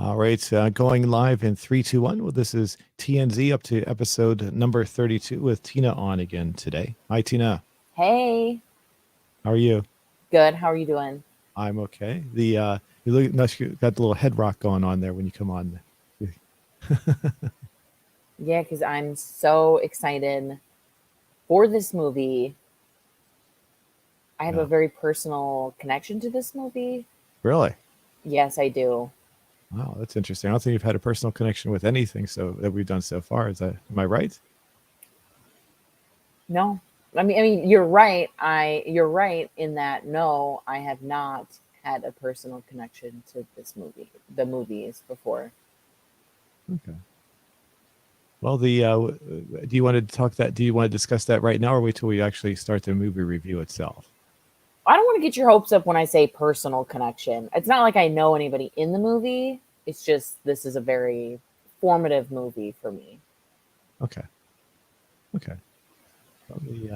All right, going live in 3, 2, 1. Well, this is TNZ up to episode number 32 with Tina on again today. Hi, Tina. Hey, How are you? good. How are you doing? I'm okay. You look, no, you got the little head rock going on there when you come on. Yeah, because I'm so excited for this movie. I have a Yeah, very personal connection to this movie. really? Yes, I do. Wow, that's interesting. I don't think you've had a personal connection with anything so that we've done so far. Is that am I right? No, I mean, you're right in that. No, I have not had a personal connection to the movies before. Okay. Well, do you want to talk that? Do you want to discuss that right now, or wait till we actually start the movie review itself? I don't want to get your hopes up when I say personal connection. It's not like I know anybody in the movie. It's just this is a very formative movie for me. Okay. Okay. Let me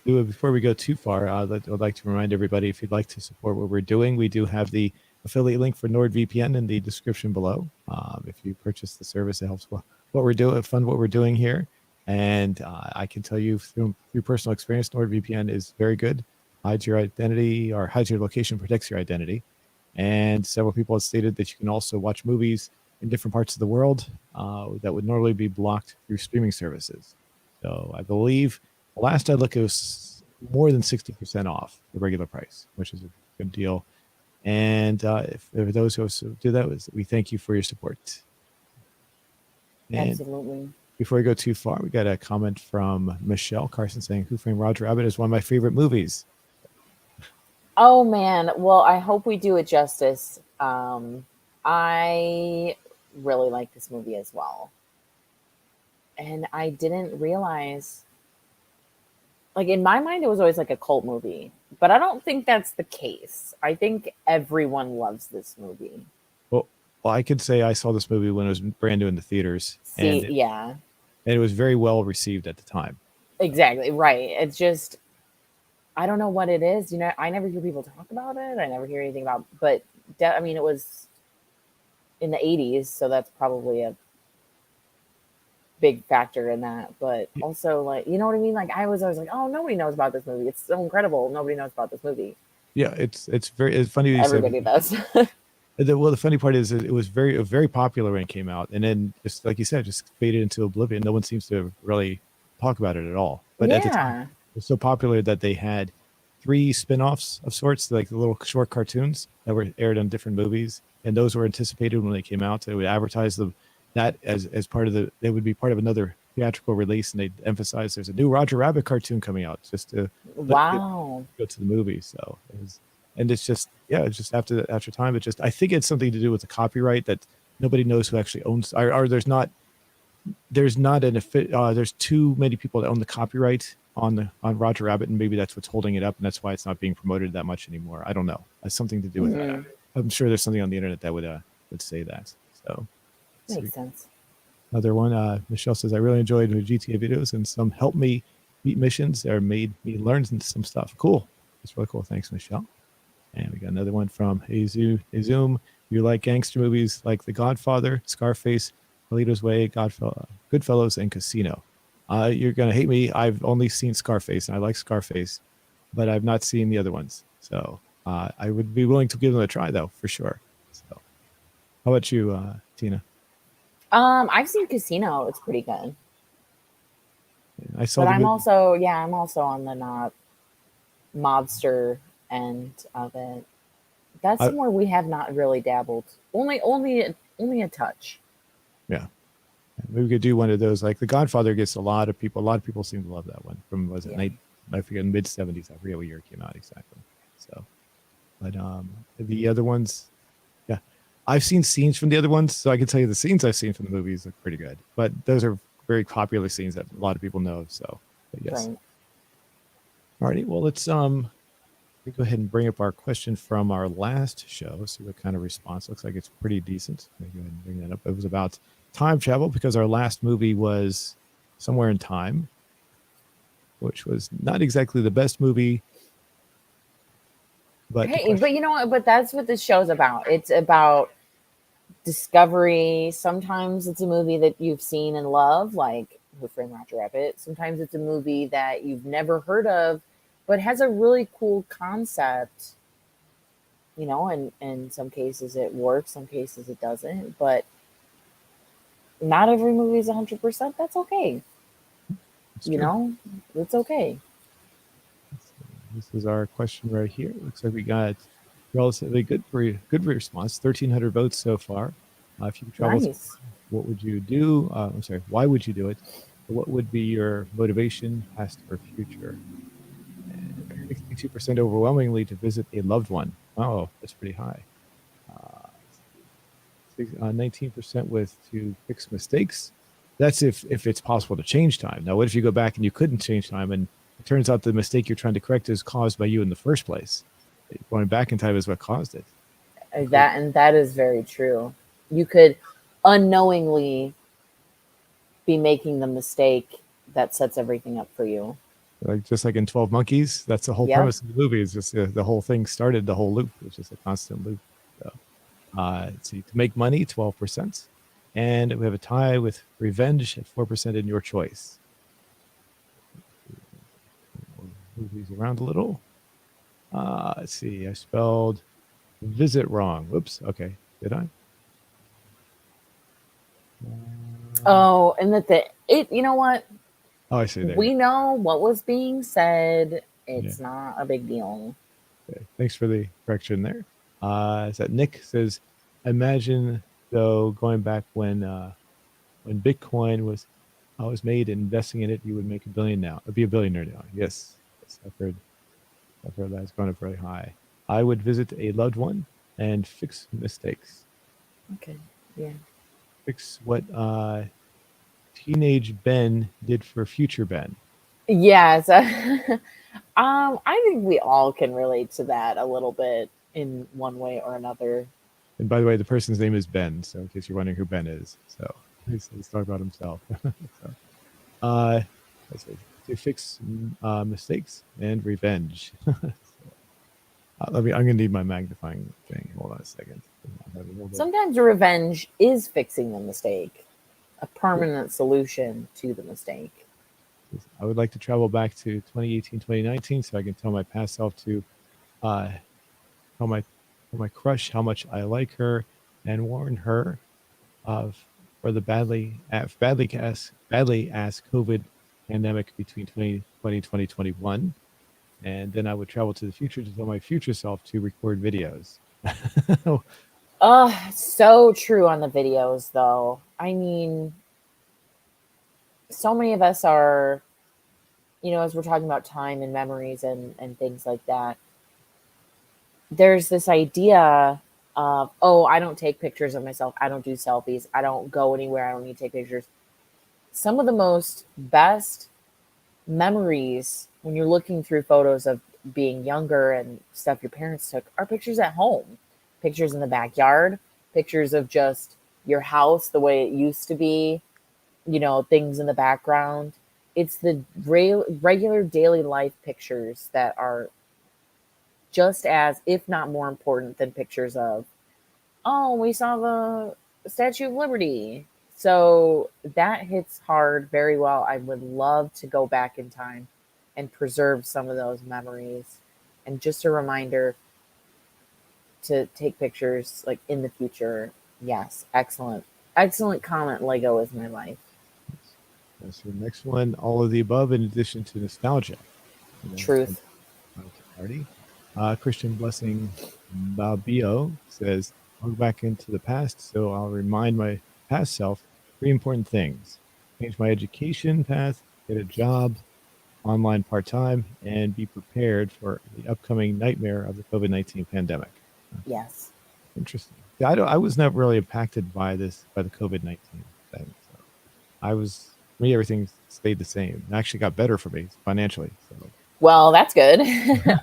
do it before we go too far. I'd like to remind everybody if you'd like to support what we're doing, we do have the affiliate link for NordVPN in the description below. If you purchase the service, it helps what we're doing, fund what we're doing here. And I can tell you through personal experience, NordVPN is very good. Hides your identity or hides your location, protects your identity. And several people have stated that you can also watch movies in different parts of the world that would normally be blocked through streaming services. So I believe last I looked, it was more than 60% off the regular price, which is a good deal. And if for those who do that, we thank you for your support. And Absolutely. before we go too far, we got a comment from Michelle Carson saying, Who Framed Roger Rabbit is one of my favorite movies. Oh man, well, I hope we do it justice. I really like this movie as well. And I didn't realize, like, in my mind, it was always like a cult movie, but I don't think that's the case. I think everyone loves this movie. Well, well, I could say I saw this movie when it was brand new in the theaters, See, yeah, and it was very well received at the time. exactly. Right. It's just, I don't know what it is. I never hear people talk about it. I never hear anything about, but I mean, it was in the 80s, so that's probably a big factor in that. But also, like, you know what I mean? Like, I was always like, oh, nobody knows about this movie. It's so incredible. Nobody knows about this movie. Yeah, it's funny you said. Everybody does. Well, the funny part is it was very popular when it came out, and then just like you said, just faded into oblivion. No one seems to really talk about it at all. But at the time, Yeah. it was so popular that they had 3 spin-offs of sorts, like the little short cartoons that were aired on different movies, and those were anticipated when they came out. They would advertise them that as part of they would be part of another theatrical release, and they'd emphasize there's a new Roger Rabbit cartoon coming out just to Wow. go to the movie. So it was, and it's just it's just after time. It just I think it's something to do with the copyright that nobody knows who actually owns. Or there's not there's too many people that own the copyright on Roger Rabbit, and maybe that's what's holding it up, and that's why it's not being promoted that much anymore. I don't know. It's something to do with that. Mhm. I'm sure there's something on the internet that would say that. So Makes sense. another one, Michelle says, I really enjoyed the GTA videos, and some helped me beat missions or made me learn some stuff. Cool. That's really cool. Thanks, Michelle. And we got another one from Izum. You like gangster movies like The Godfather, Scarface, Carlito's Way, Goodfellas, and Casino. You're going to hate me. I've only seen Scarface, and I like Scarface, but I've not seen the other ones. So I would be willing to give them a try, though, for sure. So how about you, Tina? I've seen Casino. It's pretty good. I saw But the I'm movie. also, yeah, I'm also on the not mobster end of it. That's I, somewhere we have not really dabbled. Only a touch. yeah. Maybe we could do one of those. Like The Godfather gets a lot of people. A lot of people seem to love that one. From was it Yeah. night? I forget mid '70s. I forget what year it came out exactly. So, but the other ones, yeah, I've seen scenes from the other ones, so I can tell you the scenes I've seen from the movies look pretty good. But those are very popular scenes that a lot of people know. So, but yes. Right. Alrighty. Well, let's go ahead and bring up our question from our last show. See what kind of response looks like. It's pretty decent. Let me go ahead and bring that up. It was about time travel because our last movie was Somewhere in Time, which was not exactly the best movie. But the Hey, but question, you know what? But that's what this show's about. It's about discovery. Sometimes it's a movie that you've seen and love, like Who Framed Roger Rabbit. Sometimes it's a movie that you've never heard of, but has a really cool concept. And in some cases it works, some cases it doesn't. But not every movie is 100%. That's okay. It's true. It's okay. This is our question right here. Looks like we got relatively good response. 1,300 votes so far. If you could travel, Nice. what would you do? I'm sorry. Why would you do it? What would be your motivation, past or future? And 62% overwhelmingly to visit a loved one. Oh, that's pretty high. 19% with to fix mistakes. That's if it's possible to change time. Now, what if you go back and you couldn't change time, and it turns out the mistake you're trying to correct is caused by you in the first place? Going back in time is what caused it. That is very true. You could unknowingly be making the mistake that sets everything up for you. Just like in 12 Monkeys, that's the whole premise of the movie. Is just the whole thing started the whole loop. It's just a constant loop. So, let's see, to make money, 12%. And we have a tie with revenge at 4% in your choice. Move these around a little. Let's see, I spelled visit wrong. Whoops. Okay. Did I? Oh, and you know what? Oh, I see. There. We know what was being said. It's not a big deal. Okay. Thanks for the correction there. Is that Nick says, imagine though going back when Bitcoin was made and investing in it, you would make $1 billion now. Be a billionaire now. Yes, I've heard that's gone up very high. I would visit a loved one and fix mistakes. Okay. Yeah. Fix what teenage Ben did for future Ben. Yes. I think we all can relate to that a little bit in one way or another. And by the way, the person's name is Ben, so in case you're wondering who Ben is. So he's talking about himself. So, let's see, to fix mistakes and revenge. I'm going to need my magnifying thing. Hold on a second. Sometimes revenge is fixing the mistake, a permanent solution to the mistake. I would like to travel back to 2018, 2019 so I can tell my past self to tell my crush how much I like her and warn her for the badly ass COVID pandemic between 2020 and 2021. And then I would travel to the future to tell my future self to record videos. So true on the videos, though. I mean, so many of us are, as we're talking about time and memories and things like that, there's this idea of, I don't take pictures of myself. I don't do selfies. I don't go anywhere. I don't need to take pictures. Some of the most best memories when you're looking through photos of being younger and stuff your parents took are pictures at home, pictures in the backyard, pictures of just your house the way it used to be, things in the background. It's the regular daily life pictures that are just as, if not more important than pictures of, we saw the Statue of Liberty. So that hits hard very well. I would love to go back in time and preserve some of those memories. And just a reminder to take pictures like in the future. Yes, excellent. Excellent comment. Lego is my life. So the next one, all of the above in addition to nostalgia. Truth. Party. Christian Blessing Babio says, I'll go back into the past, so I'll remind my past self 3 important things. Change my education path, get a job, online part-time, and be prepared for the upcoming nightmare of the COVID-19 pandemic. Yes. Interesting. I was never really impacted by the COVID-19 thing. So for me, everything stayed the same. It actually got better for me financially. So. Well, that's good.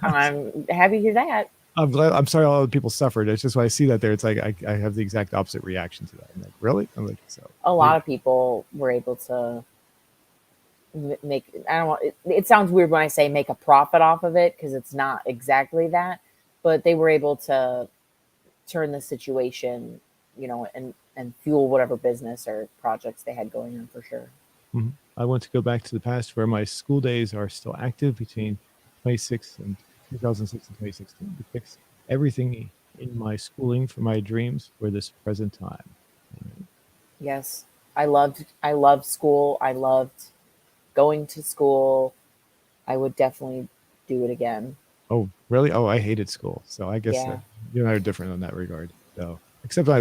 I'm happy to hear that. I'm glad. I'm sorry all the people suffered. It's just when I see that there, it's like I have the exact opposite reaction to that. I'm like, really? I'm like, so. A lot of people were able to make, I don't want, it sounds weird when I say make a profit off of it, because it's not exactly that, but they were able to turn the situation, and fuel whatever business or projects they had going on for sure. Mhm. I want to go back to the past where my school days are still active between 26 and 2006 and 2016 to fix everything in my schooling for my dreams for this present time. Yes, I loved school. I loved going to school. I would definitely do it again. Oh, really? Oh, I hated school. So I guess Yeah, you and I are different in that regard. So, except I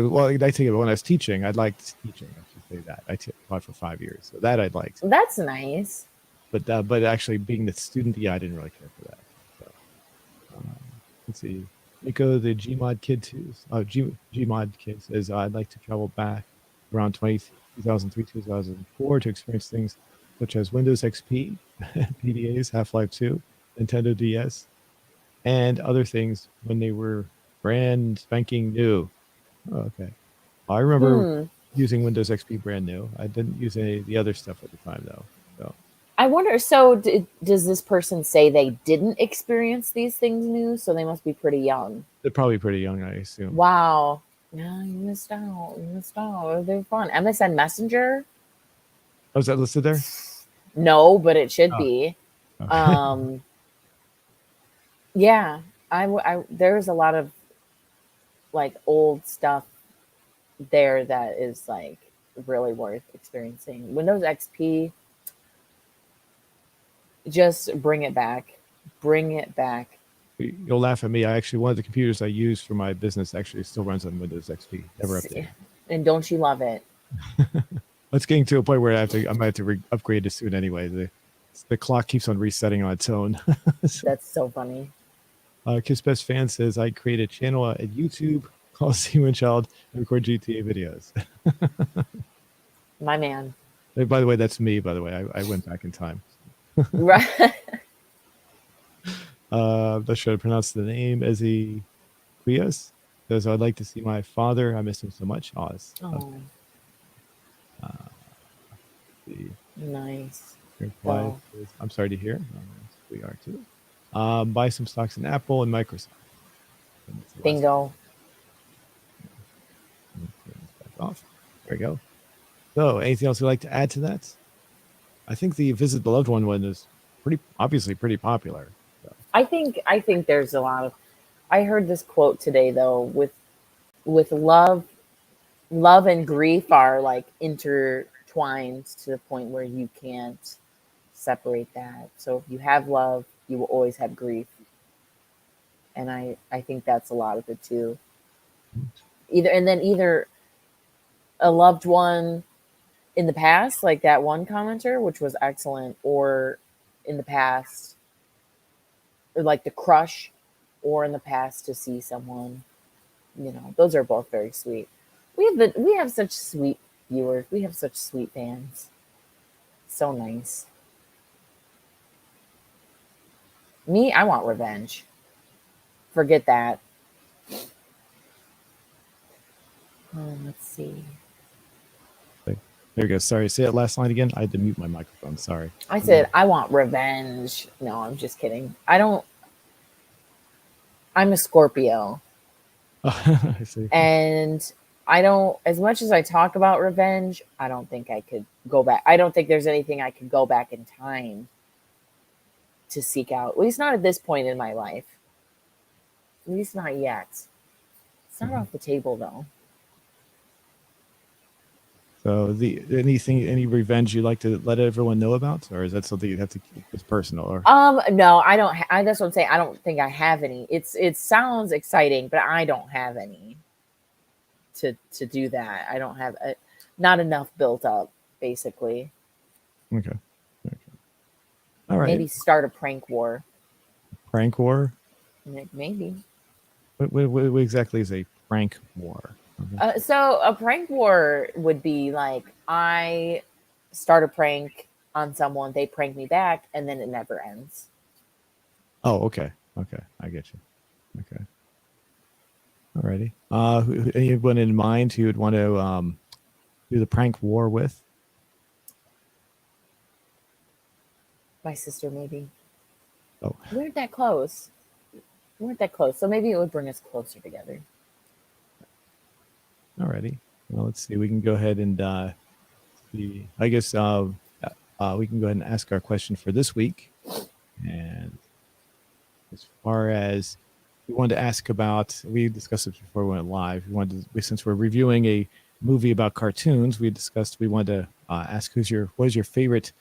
take it when I was teaching, I liked teaching. I should say that taught for 5 years, so that I liked. that's nice. But actually being the student, yeah, I didn't really care for that. So let's see. Nico, the Gmod kid too. Gmod kid says I'd like to travel back around 2003, 2004 to experience things such as Windows XP, PDAs, Half-Life 2, Nintendo DS, and other things when they were brand spanking new. Oh, okay. I remember Hmm. using Windows XP brand new. I didn't use any of the other stuff at the time though. So I wonder. So, does this person say they didn't experience these things new? So they must be pretty young. they're probably pretty young, I assume. Wow. Yeah, you missed out. You missed out. They're fun. MSN Messenger? Oh, is that listed there? No, but it should Oh, be. okay. Um, yeah, there's a lot of like old stuff there that is like really worth experiencing. Windows XP, just bring it back. Bring it back. You'll laugh at me. One of the computers I use for my business actually still runs on Windows XP. Never updated. And don't you love it? It's getting to a point where I might have to upgrade it soon anyway. The clock keeps on resetting on its own. So, That's so funny. Kiss Best Fan says I create a channel at YouTube called Seaman Child and record GTA videos. My man. By the way, that's me. By the way, I went back in time. Right. Not sure how to pronounce the name. Ezzy Quias says I'd like to see my father. I miss him so much. Oz. Oh, The nice. wife Well, is, I'm sorry to hear. We are too. Buy some stocks in Apple and Microsoft. And that's the last bingo. one. Turn this back off. There we go. So, anything else you'd like to add to that? I think the Visit the Loved one is obviously pretty popular. So. I think there's a lot of. I heard this quote today though. With love and grief are like intertwined to the point where you can't separate that. So if you have love, you will always have grief. And I think that's a lot of it too. Either a loved one in the past, like that one commenter, which was excellent, or in the past, or like the crush, or in the past to see someone. Those are both very sweet. We have such sweet viewers. We have such sweet fans. So nice. Me, I want revenge. Forget that. Let's see. There we go. Sorry. Say that last line again. I had to mute my microphone. Sorry. I said I want revenge. No, I'm just kidding. I don't. I'm a Scorpio, I see. and I don't. As much as I talk about revenge, I don't think I could go back. I don't think there's anything I could go back in time to seek out. At least not at this point in my life. At least not yet. It's not off the table though. So any revenge you'd like to let everyone know about, or is that something you'd have to keep as personal? Or No, I don't. That's what I'm saying. I don't think I have any. It sounds exciting, but I don't have any to do that. I don't have not enough built up, basically. okay. All right. Maybe start a prank war. Prank war. Maybe. What exactly is a prank war? Okay. So a prank war would be like I start a prank on someone, they prank me back, and then it never ends. Oh, okay. Okay, I get you. Okay. Alrighty. Anyone in mind who would want to do the prank war with? My sister, maybe. Oh, We weren't that close. We weren't that close. So maybe it would bring us closer together. Alrighty. Well, let's see. We can go ahead and see. I guess we can go ahead and ask our question for this week. And as far as we wanted to ask about, we discussed it before we went live. Since we're reviewing a movie about cartoons, we wanted to ask what is your favorite?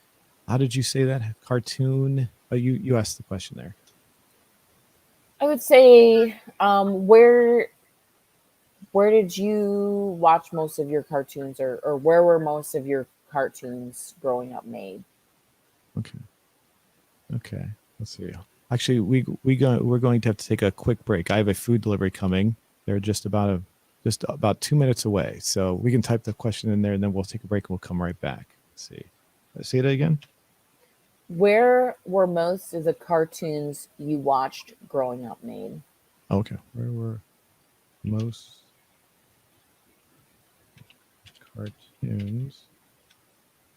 How did you say that cartoon? Oh, you asked the question there. I would say, where did you watch most of your cartoons, or where were most of your cartoons growing up made? Okay. Let's see. Actually, we're going to have to take a quick break. I have a food delivery coming. They're just about 2 minutes away. So we can type the question in there, and then we'll take a break and we'll come right back. Let's see. Say that again. Where were most of the cartoons you watched growing up made? Okay. Where were most cartoons?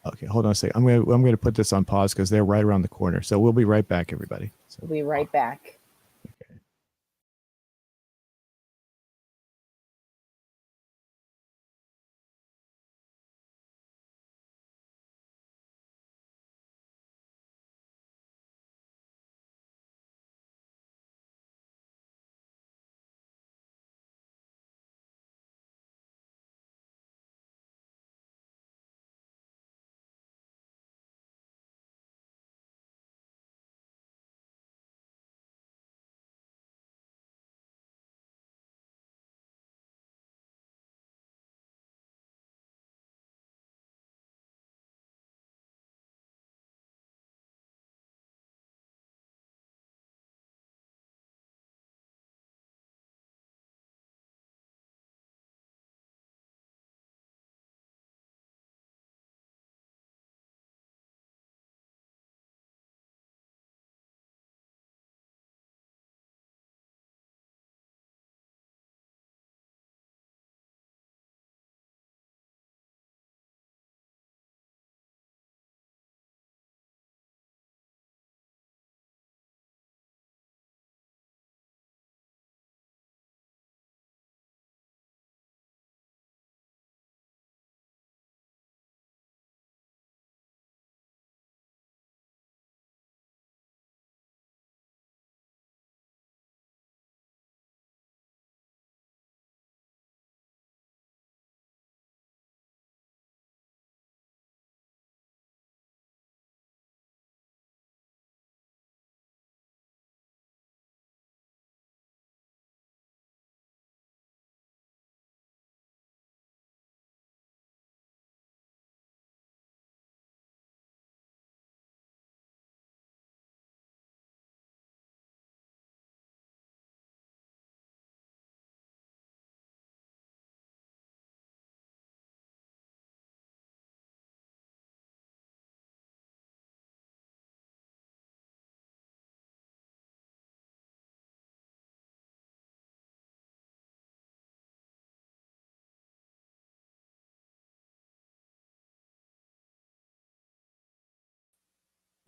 Okay, hold on a second. I'm gonna put this on pause because they're right around the corner. So we'll be right back, everybody. So We'll be right back. okay.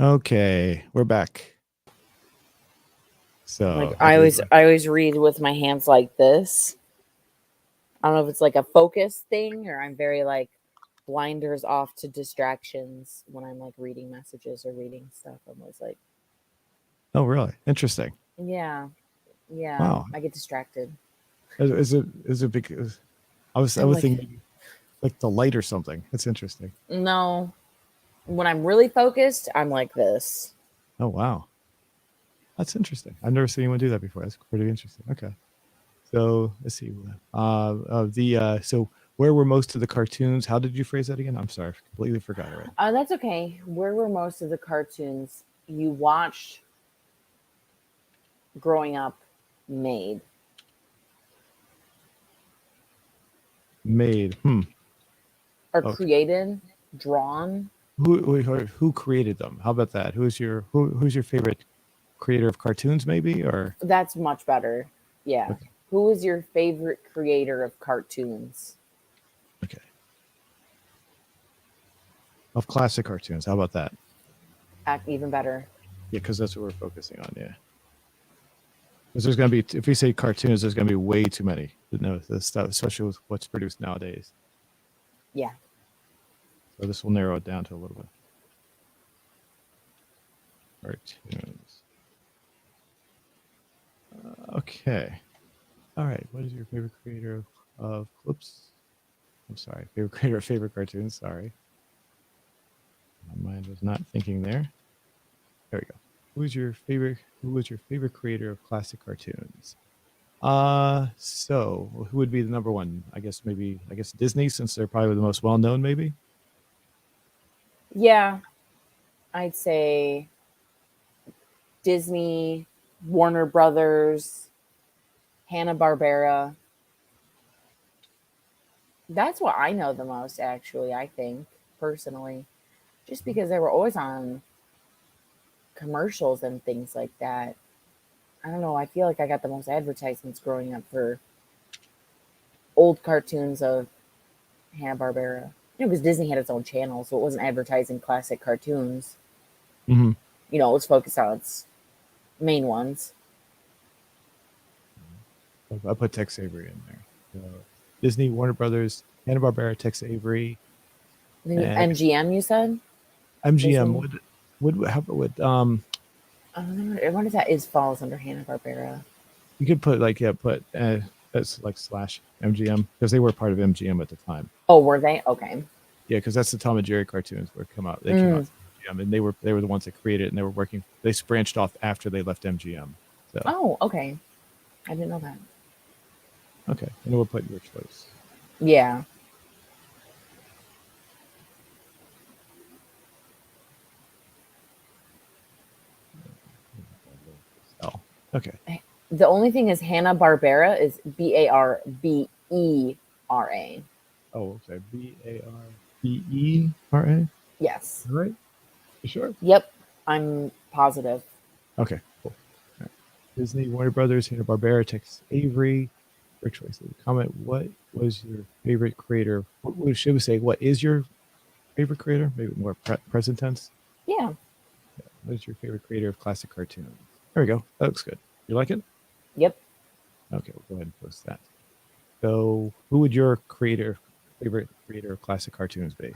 Okay, we're back. So I always read with my hands like this. I don't know if it's like a focus thing, or I'm very like blinders off to distractions when I'm like reading messages or reading stuff. I'm always like, oh, really? Interesting. yeah, Wow. I get distracted. Is it because I was I'm like, thinking like the light or something. That's interesting. no, when I'm really focused, I'm like this. Oh, wow. That's interesting. I've never seen anyone do that before. That's pretty interesting. Okay. So let's see. So where were most of the cartoons? How did you phrase that again? I'm sorry, I completely forgot already. That's okay. Where were most of the cartoons you watched growing up made? Made. Or Okay. created, drawn? Who created them? How about that? Who's your favorite creator of cartoons? Maybe or That's much better. Yeah. okay. Who is your favorite creator of cartoons? Okay. Of classic cartoons. How about that? Even better. Yeah, because that's what we're focusing on. Yeah. Because there's going to be, if we say cartoons, there's going to be way too many. No, this stuff, especially with what's produced nowadays. Yeah. So this will narrow it down to a little bit. Cartoons. Okay. All right. What is your favorite creator of clips? I'm sorry. Favorite creator of favorite cartoons. Sorry. My mind was not thinking there. There we go. Who was your favorite creator of classic cartoons? So who would be the number one? I guess Disney, since they're probably the most well known, maybe. Yeah. I'd say Disney, Warner Brothers, Hanna-Barbera. That's what I know the most, actually, I think, personally. Just because they were always on commercials and things like that. I don't know. I feel like I got the most advertisements growing up for old cartoons of Hanna-Barbera. Because Disney had its own channel, so it wasn't advertising classic cartoons. Mm-hmm. It was focused on its main ones. I'll put Tex Avery in there. So Disney, Warner Brothers, Hanna-Barbera, Tex Avery, and MGM, you said? MGM. Would I wonder if that falls under Hanna-Barbera. you could put that's like slash MGM because they were part of MGM at the time. Oh, were they? Okay. Yeah, because that's the Tom and Jerry cartoons where came out. They came out from MGM, and they were the ones that created it, and they were working. They branched off after they left MGM. So. Oh, okay. I didn't know that. Okay, and we'll put your choice. Yeah. Oh, okay. The only thing is Hanna-Barbera is Barbera. Oh, okay. Barbera. Yes. All right. You sure? Yep. I'm positive. Okay, cool. All right. Disney, Warner Brothers, Hanna-Barbera, Tex Avery. Your choice. Comment. What was your favorite creator? Should we say? What is your favorite creator? Maybe more present tense. Yeah. What is your favorite creator of classic cartoons? There we go. That looks good. You like it? Yep. Okay, we'll go ahead and post that. So, who would your favorite creator of classic cartoons be?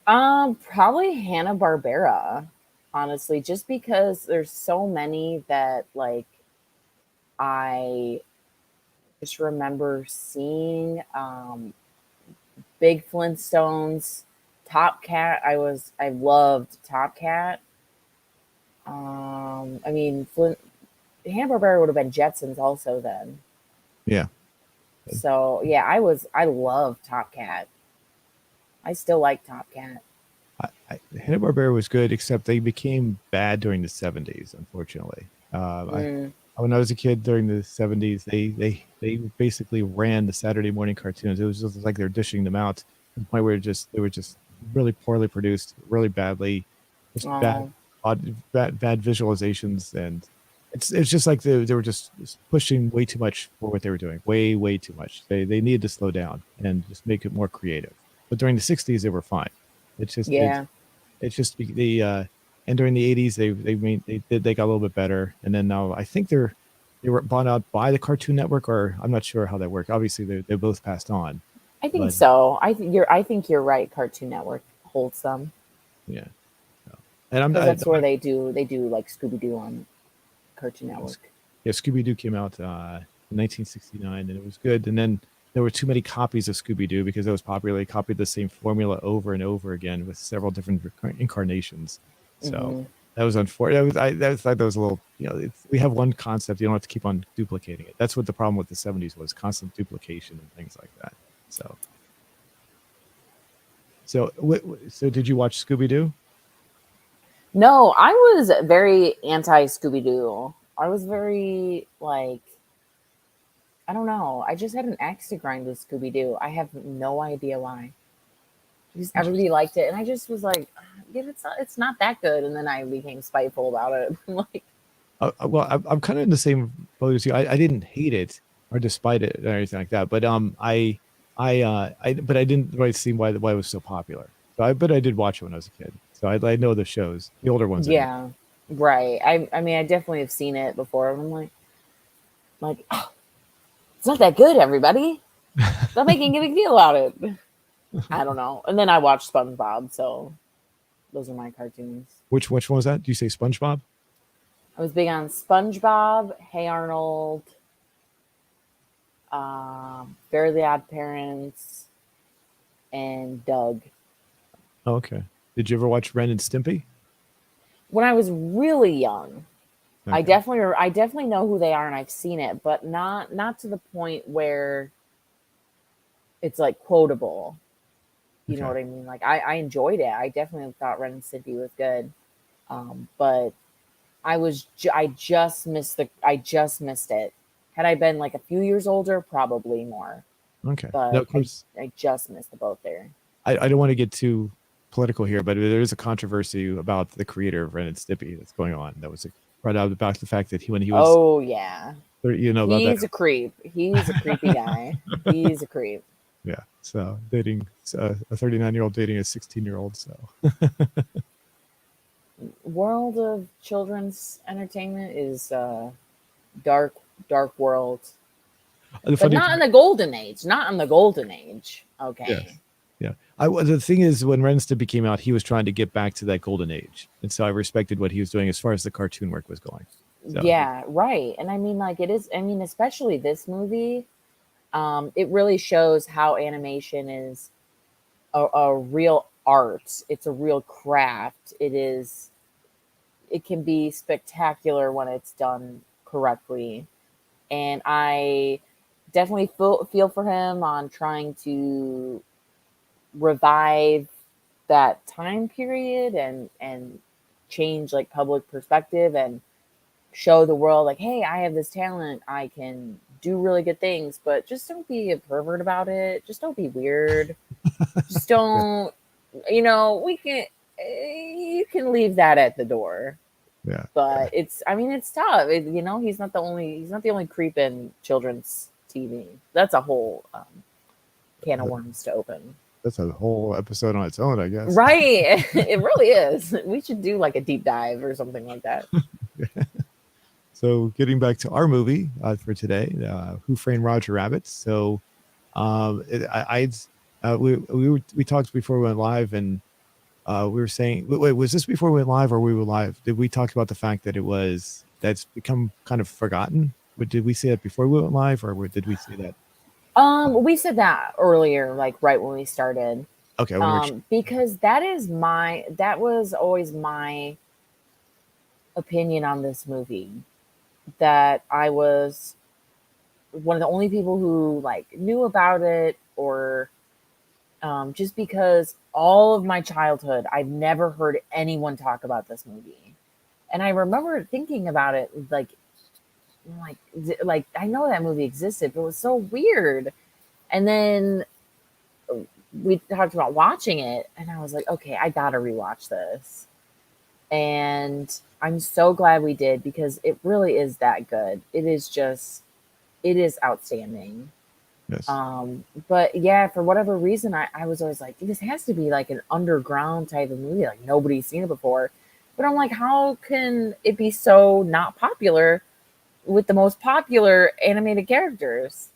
Probably Hanna-Barbera, honestly, just because there's so many that I just remember seeing. Big Flintstones, Top Cat. I loved Top Cat. Hanna-Barbera would have been Jetsons also then. Yeah. So yeah, I love Top Cat. I still like Top Cat. Hanna-Barbera was good, except they became bad during the 70s, unfortunately. When I was a kid during the 70s, they basically ran the Saturday morning cartoons. It was just like they're dishing them out to the point where they were just really poorly produced, really badly, just bad visualizations, and it's just like they were just pushing way too much for what they were doing, way too much. They needed to slow down and just make it more creative. But during the 60s, they were fine. It's just and during the 80s they got a little bit better, and then now I think they were bought out by the Cartoon Network, or I'm not sure how that worked. Obviously they both passed on. I think so. I think you're right. Cartoon Network holds them. Yeah. And that's where they do like Scooby-Doo on Cartoon Network. Yeah, Scooby-Doo came out in 1969, and it was good. And then there were too many copies of Scooby-Doo because it was popular. They copied the same formula over and over again with several different incarnations. So that was unfortunate. I thought that was a little, we have one concept. You don't have to keep on duplicating it. That's what the problem with the 70s was, constant duplication and things like that. So did you watch Scooby-Doo? No, I was very anti Scooby-Doo. I was very I don't know. I just had an axe to grind with Scooby-Doo. I have no idea why. Because everybody liked it, and I just was like, yeah, it's not that good. And then I became spiteful about it. Well, I'm kind of in the same boat as you. I didn't hate it or despite it or anything like that, but I didn't really see why it was so popular. So I did watch it when I was a kid. So I know the shows, the older ones. Yeah, right. I mean, I definitely have seen it before. I'm like, like, oh, it's not that good, everybody. Stop making a big deal about it. I don't know. And then I watched SpongeBob, so those are my cartoons. Which one was that? Do you say SpongeBob? I was big on SpongeBob, Hey Arnold, Fairly Odd Parents, and Doug. Oh, okay. Did you ever watch Ren and Stimpy? When I was really young, Okay. I definitely know who they are and I've seen it, but not to the point where it's like quotable. You know Okay. what I mean? Like I enjoyed it. I definitely thought Ren and Stimpy was good. But I just missed it. Had I been like a few years older, probably more. Okay. Now, But of course, I just missed the boat there. I don't want to get too political here, but there is a controversy about the creator of Ren and Stimpy that's going on. That was brought out about the fact that when he was, Oh yeah. you know, about He's that. a creep. He's a creepy guy. He's a creep. Yeah. So dating a 39-year-old dating a 16-year-old. So World of children's entertainment is dark, dark world. the But funny not part, in the golden age. Not in the golden age. yes. Okay. Yeah. The thing is, when Ren and Stimpy came out, he was trying to get back to that golden age. And so I respected what he was doing as far as the cartoon work was going. So, Yeah, right. And I mean, like, it is, I mean, especially this movie, it really shows how animation is a real art. It's a real craft. It can be spectacular when it's done correctly. And I definitely feel for him on trying to revive that time period and change like public perspective and show the world like, hey, I have this talent, I can do really good things, but just don't be a pervert about it, just don't be weird, just yeah. don't, you know, we can, you can leave that at the door. Yeah. But it's, I mean, it's tough. You know, he's not the only creep in children's TV. That's a whole can of worms to open. That's a whole episode on its own, I guess. Right. It really is. We should do like a deep dive or something like that. So getting back to our movie for today, Who Framed Roger Rabbit. So we talked before we went live, and we were saying, wait, was this before we went live or we were live? Did we talk about the fact that that's become kind of forgotten? But did we say that before we went live, or did we say that? We said that earlier, like right when we started. Okay, I want to make sure. Because that was always my opinion on this movie. That I was one of the only people who like knew about it, or just because all of my childhood, I've never heard anyone talk about this movie. And I remember thinking about it like I know that movie existed, but it was so weird. And then we talked about watching it, and I was like, okay, I gotta rewatch this. And I'm so glad we did, because it really is that good. It is outstanding. Yes. But yeah, for whatever reason, I was always like, this has to be like an underground type of movie, like nobody's seen it before. But I'm like, how can it be so not popular with the most popular animated characters?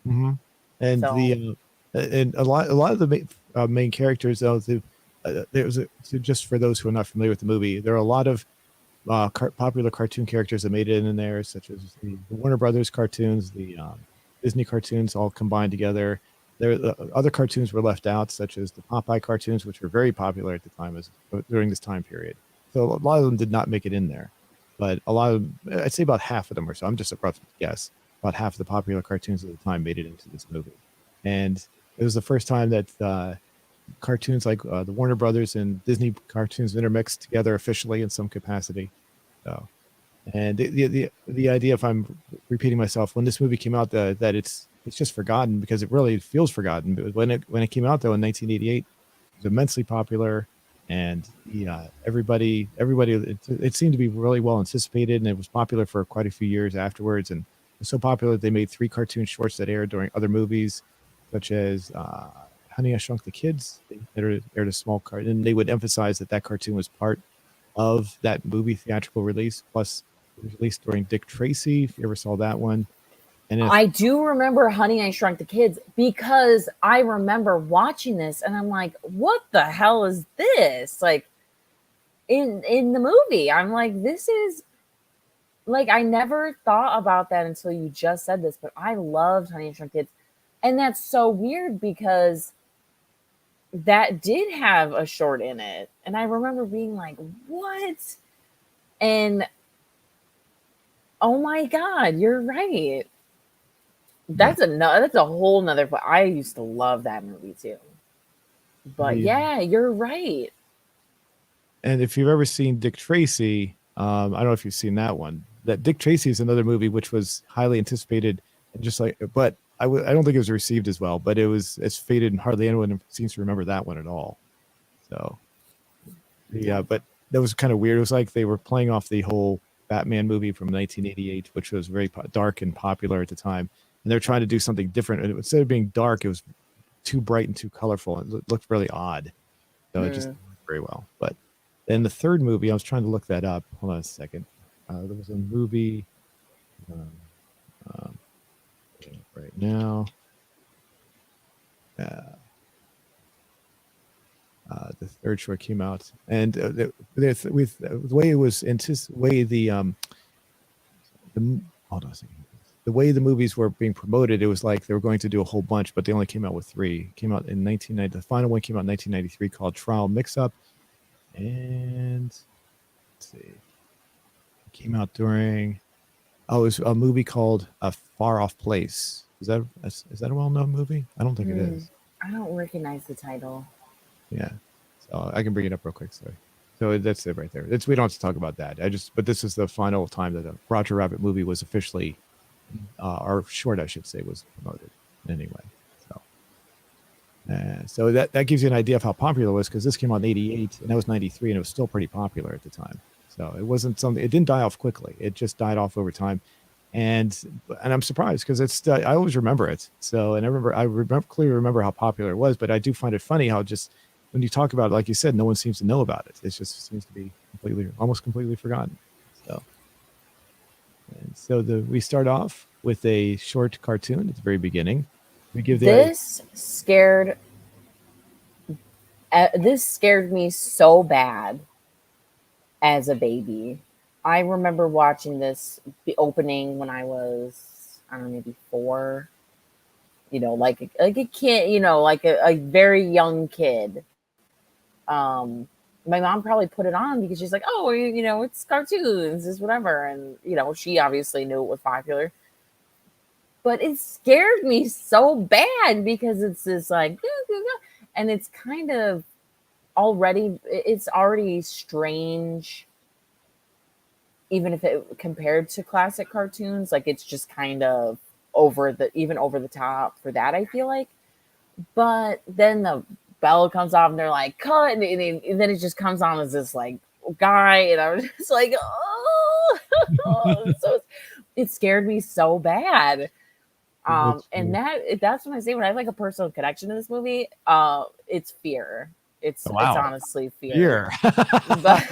Mm-hmm. And So and a lot of the main characters, though, so just for those who are not familiar with the movie, there are a lot of popular cartoon characters that made it in there, such as the Warner Brothers cartoons, the Disney cartoons, all combined together. There, other cartoons were left out, such as the Popeye cartoons, which were very popular at the time during this time period. So a lot of them did not make it in there, but a lot of, I'd say about half of them or so. I'm just a rough guess. About half of the popular cartoons at the time made it into this movie, and it was the first time that cartoons like the Warner Brothers and Disney cartoons intermixed together officially in some capacity. So, and the idea, if I'm repeating myself, when this movie came out, that it's just forgotten, because it really feels forgotten. But when it came out though in 1988, it was immensely popular, and everybody it seemed to be really well anticipated, and it was popular for quite a few years afterwards. And it was so popular that they made 3 cartoon shorts that aired during other movies, such as Honey, I Shrunk the Kids. They aired a small cartoon, and they would emphasize that cartoon was part of that movie theatrical release. Plus, It was released during Dick Tracy, if you ever saw that one. And I do remember Honey, I Shrunk the Kids because I remember watching this and I'm like, what the hell is this? Like in the movie, I'm like, this is like, I never thought about that until you just said this, but I loved Honey, I Shrunk the Kids. And that's so weird because that did have a short in it. And I remember being like, what? And oh my God, you're right. That's a whole nother. I used to love that movie too. But yeah, you're right. And if you've ever seen Dick Tracy, I don't know if you've seen that one. That Dick Tracy is another movie which was highly anticipated, and just like, but I don't think it was received as well. But it's faded, and hardly anyone seems to remember that one at all. So, yeah, but that was kind of weird. It was like they were playing off the whole Batman movie from 1988, which was very dark and popular at the time, and they're trying to do something different. And instead of being dark, it was too bright and too colorful. It looked really odd. So it just didn't work very well. But then the third movie, I was trying to look that up. Hold on a second. There was a movie right now. The third short came out, and with the way it was hold on a second. The way the movies were being promoted, it was like they were going to do a whole bunch, but they only came out with 3. It came out in 1990. The final one came out in 1993 called Trial Mix-Up, and let's see, it came out during. Oh, it was a movie called A Far Off Place. Is that a well-known movie? I don't think it is. I don't recognize the title. Yeah, so I can bring it up real quick. Sorry. So that's it right there. We don't have to talk about that. But this is the final time that a Roger Rabbit movie was officially, or short, I should say, was promoted anyway. So that gives you an idea of how popular it was, because this came out in 88 and that was 93, and it was still pretty popular at the time. So it wasn't something. It didn't die off quickly. It just died off over time, and I'm surprised because I always remember it. So and I clearly remember how popular it was, but I do find it funny how just when you talk about it, like you said, no one seems to know about it. It just seems to be almost completely forgotten. So we start off with a short cartoon at the very beginning. We give this scared me so bad as a baby. I remember watching the opening when I was, I don't know, maybe 4. Like a kid, like a very young kid. My mom probably put it on because she's like, oh, it's cartoons, it's whatever. And, she obviously knew it was popular. But it scared me so bad because it's this like, and it's kind of it's already strange, even if it compared to classic cartoons. Like, it's just kind of over the top for that, I feel like. But then the bell comes off and they're like, cut, and then it just comes on as this like guy, and I was just like, oh, so it scared me so bad. And that's when I say, when I have like a personal connection to this movie, it's fear. It's honestly fear. But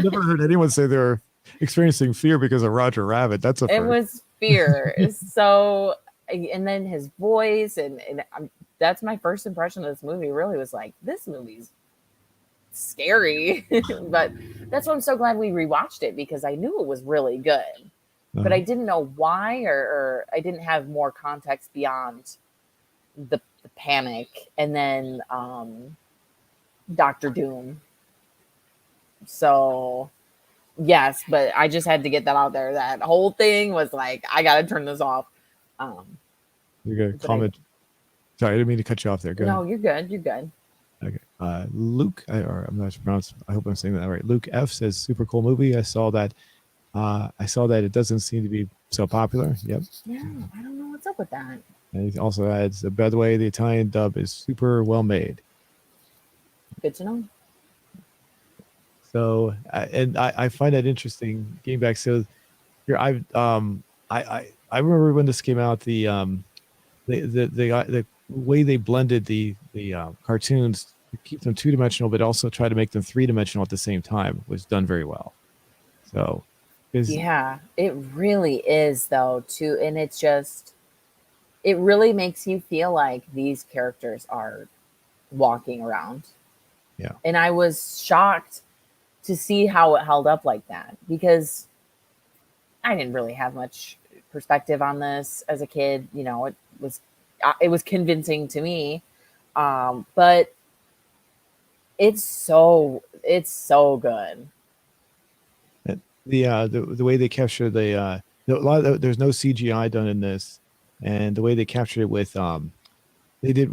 never heard anyone say they're experiencing fear because of Roger Rabbit. That's it was fear. So, and then his voice, and that's my first impression of this movie. Really was like, this movie's scary. But that's why I'm so glad we rewatched it, because I knew it was really good. But I didn't know why, or I didn't have more context beyond the panic. And then Dr. Doom. So, yes, but I just had to get that out there. That whole thing was like, I got to turn this off. You're going to comment. Sorry, I didn't mean to cut you off there. Go ahead. You're good. You're good. Okay. Luke, I'm not pronouncing. I hope I'm saying that right. Luke F says, super cool movie. I saw that it doesn't seem to be so popular. Yep. Yeah, I don't know what's up with that. And he also adds, by the way, the Italian dub is super well made. Good to know. So, and I find that interesting. Getting back, so here I remember when this came out, the way they blended the cartoons to keep them 2-dimensional, but also try to make them 3-dimensional at the same time was done very well. So, Because Yeah, it really is though too, and it's just it really makes you feel like these characters are walking around. yeah, And I was shocked to see how it held up like that because I didn't really have much perspective on this as a kid. You know, it was convincing to me, but it's so good. the way they capture a lot of there's no CGI done in this, and the way they captured it with they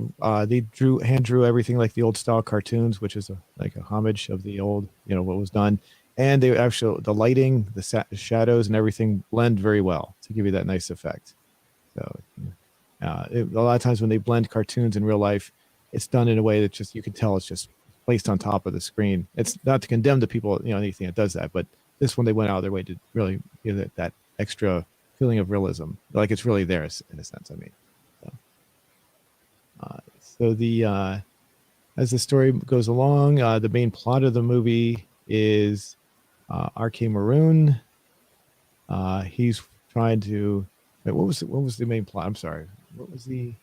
hand drew everything like the old style cartoons, which is like a homage of the old, what was done. And they actually, the lighting, the shadows and everything blend very well to give you that nice effect. So a lot of times when they blend cartoons in real life, it's done in a way that just, you can tell it's just placed on top of the screen. It's not to condemn the people, anything that does that, but this one, they went out of their way to really give it that extra feeling of realism. Like it's really there in a sense, I mean. So, so the as the story goes along, the main plot of the movie is RK Maroon. He's trying to. Wait, what was the main plot? I'm sorry. What was the?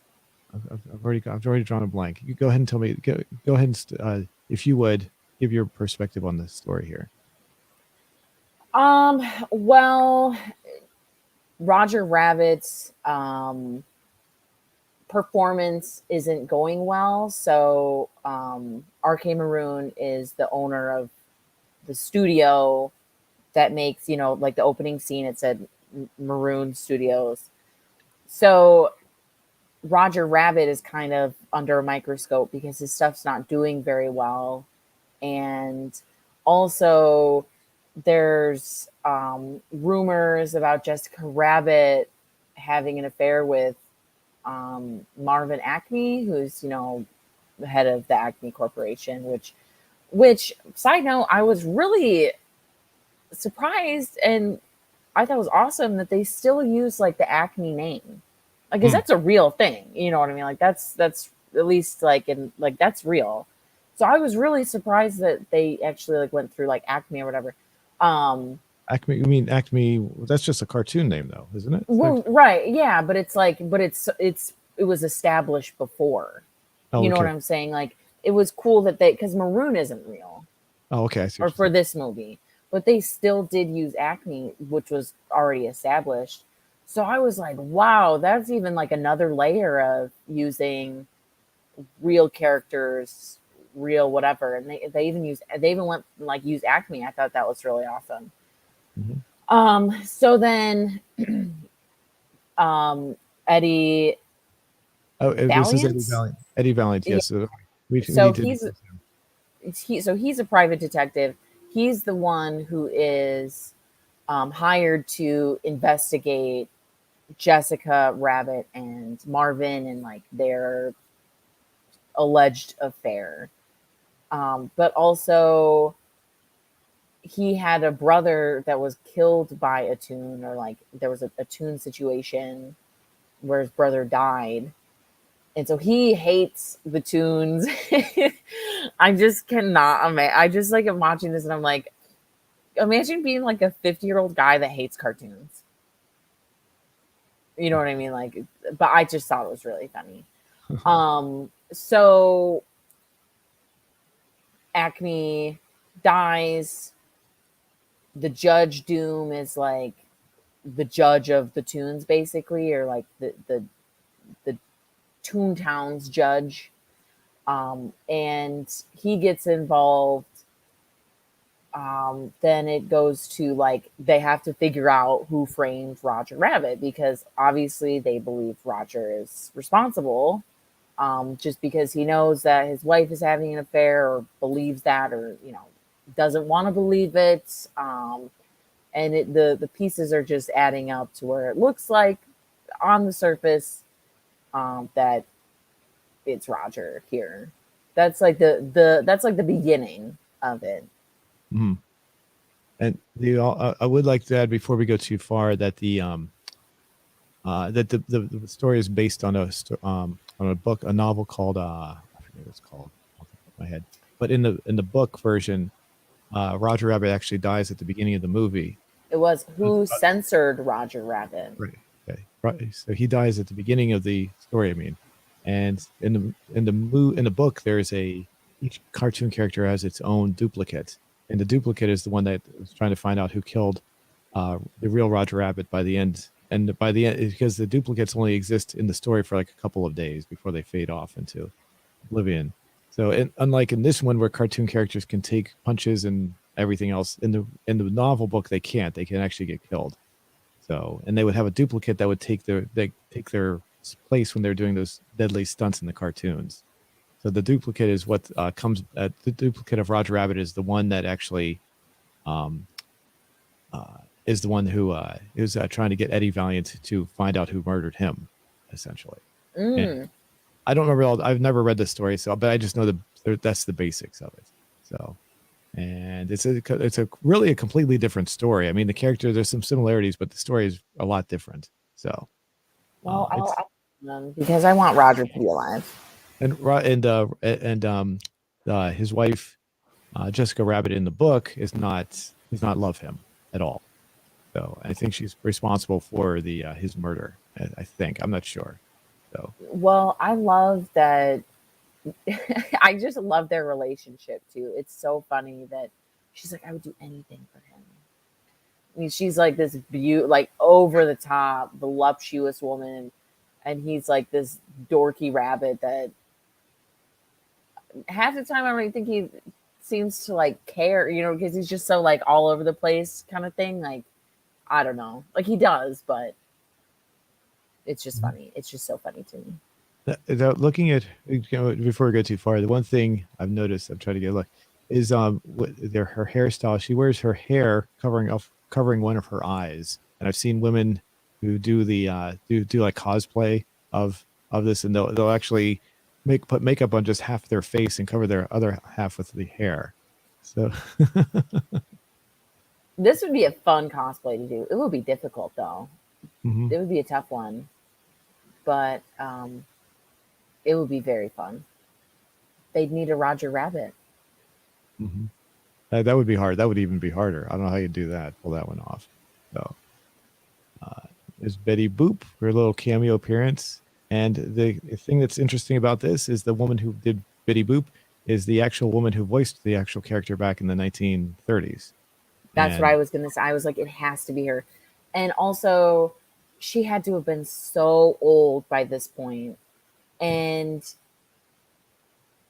I've already drawn a blank. You go ahead and tell me. Go ahead and if you would give your perspective on this story here. Well, Roger Rabbit's performance isn't going well. So RK Maroon is the owner of the studio that makes, like the opening scene, it said Maroon Studios. So Roger Rabbit is kind of under a microscope because his stuff's not doing very well. And also there's rumors about Jessica Rabbit having an affair with Marvin Acme, who's the head of the Acme Corporation. Which side note, I was really surprised, and I thought it was awesome that they still use like the Acme name, like, because that's a real thing. You know what I mean? Like that's at least like that's real. So I was really surprised that they actually like went through like Acme or whatever. Acme, you mean Acme? That's just a cartoon name, though, isn't it? Well, right, yeah, but it was established before. Oh, You know what okay. I'm saying? Like it was cool that because Maroon isn't real, Oh, okay. I see or what for you're saying. this movie, but they still did use Acme, which was already established. So I was like, wow, that's even like another layer of using real characters, real whatever. And they even went like use Acme. I thought that was really awesome. So then Eddie Oh, this is Eddie Valiant. Valiant. Eddie Valiant. Yeah. Yes. We So need to discuss him. he's a private detective. He's the one who is hired to investigate Jessica Rabbit and Marvin and like their alleged affair. But also, he had a brother that was killed by a tune, or like there was a tune situation where his brother died. And so he hates the tunes. I just cannot imagine. I just like am watching this and I'm like, imagine being like a 50-year-old guy that hates cartoons. You know what I mean? Like, but I just thought it was really funny. So Acme dies. The Judge Doom is like the judge of the tunes, basically, or like the Toontown's judge. And he gets involved. Then it goes to like they have to figure out who framed Roger Rabbit, because obviously they believe Roger is responsible, just because he knows that his wife is having an affair, or believes that, or doesn't want to believe it. And the pieces are just adding up to where it looks like on the surface that it's Roger here. That's like the beginning of it. Mhm. And I would like to add before we go too far that the story is based on on a book, a novel called I forget what it's called off the top of my head. But in the book version, Roger Rabbit actually dies at the beginning of the movie, It was who censored Roger Rabbit. Right. Okay. Right. So he dies at the beginning of the story. I mean, and in the book, there's each cartoon character has its own duplicate, and the duplicate is the one that was trying to find out who killed the real Roger Rabbit by the end. And by the end, because the duplicates only exist in the story for like a couple of days before they fade off into oblivion. So, unlike in this one where cartoon characters can take punches and everything else, in the novel book they can't. They can actually get killed. So, and they would have a duplicate that would take their place when they're doing those deadly stunts in the cartoons. So the duplicate is what comes. The duplicate of Roger Rabbit is the one that actually um, is the one who is trying to get Eddie Valiant to find out who murdered him, essentially. And I don't remember all. I've never read the story, so but I just know that's the basics of it. So, and it's a really a completely different story. I mean, the character there's some similarities, but the story is a lot different. So, Well, because I want Roger to be alive. And his wife Jessica Rabbit in the book does not love him at all. So I think she's responsible for the his murder. I think I'm not sure. So Well, I love that. I just love their relationship too. It's so funny that she's like, I would do anything for him. I mean, she's like this like over the top, voluptuous woman, and he's like this dorky rabbit that half the time I don't even think he seems to like care, because he's just so like all over the place kind of thing. Like, I don't know, like he does, but it's just funny. It's just so funny to me. looking at before we go too far, the one thing I've noticed, I'm trying to get a look, is her hairstyle. She wears her hair covering one of her eyes, and I've seen women who do the do like cosplay of this, and they'll actually put makeup on just half their face and cover their other half with the hair. So This would be a fun cosplay to do. It would be difficult though. mhm. It would be a tough one, but it would be very fun. They'd need a Roger Rabbit. Mm-hmm. That would be hard. That would even be harder. I don't know how you do that. Pull that one off. So there's Betty Boop, her little cameo appearance. And the thing that's interesting about this is the woman who did Betty Boop is the actual woman who voiced the actual character back in the 1930s. That's what I was gonna say. I was like, it has to be her. And also, she had to have been so old by this point. And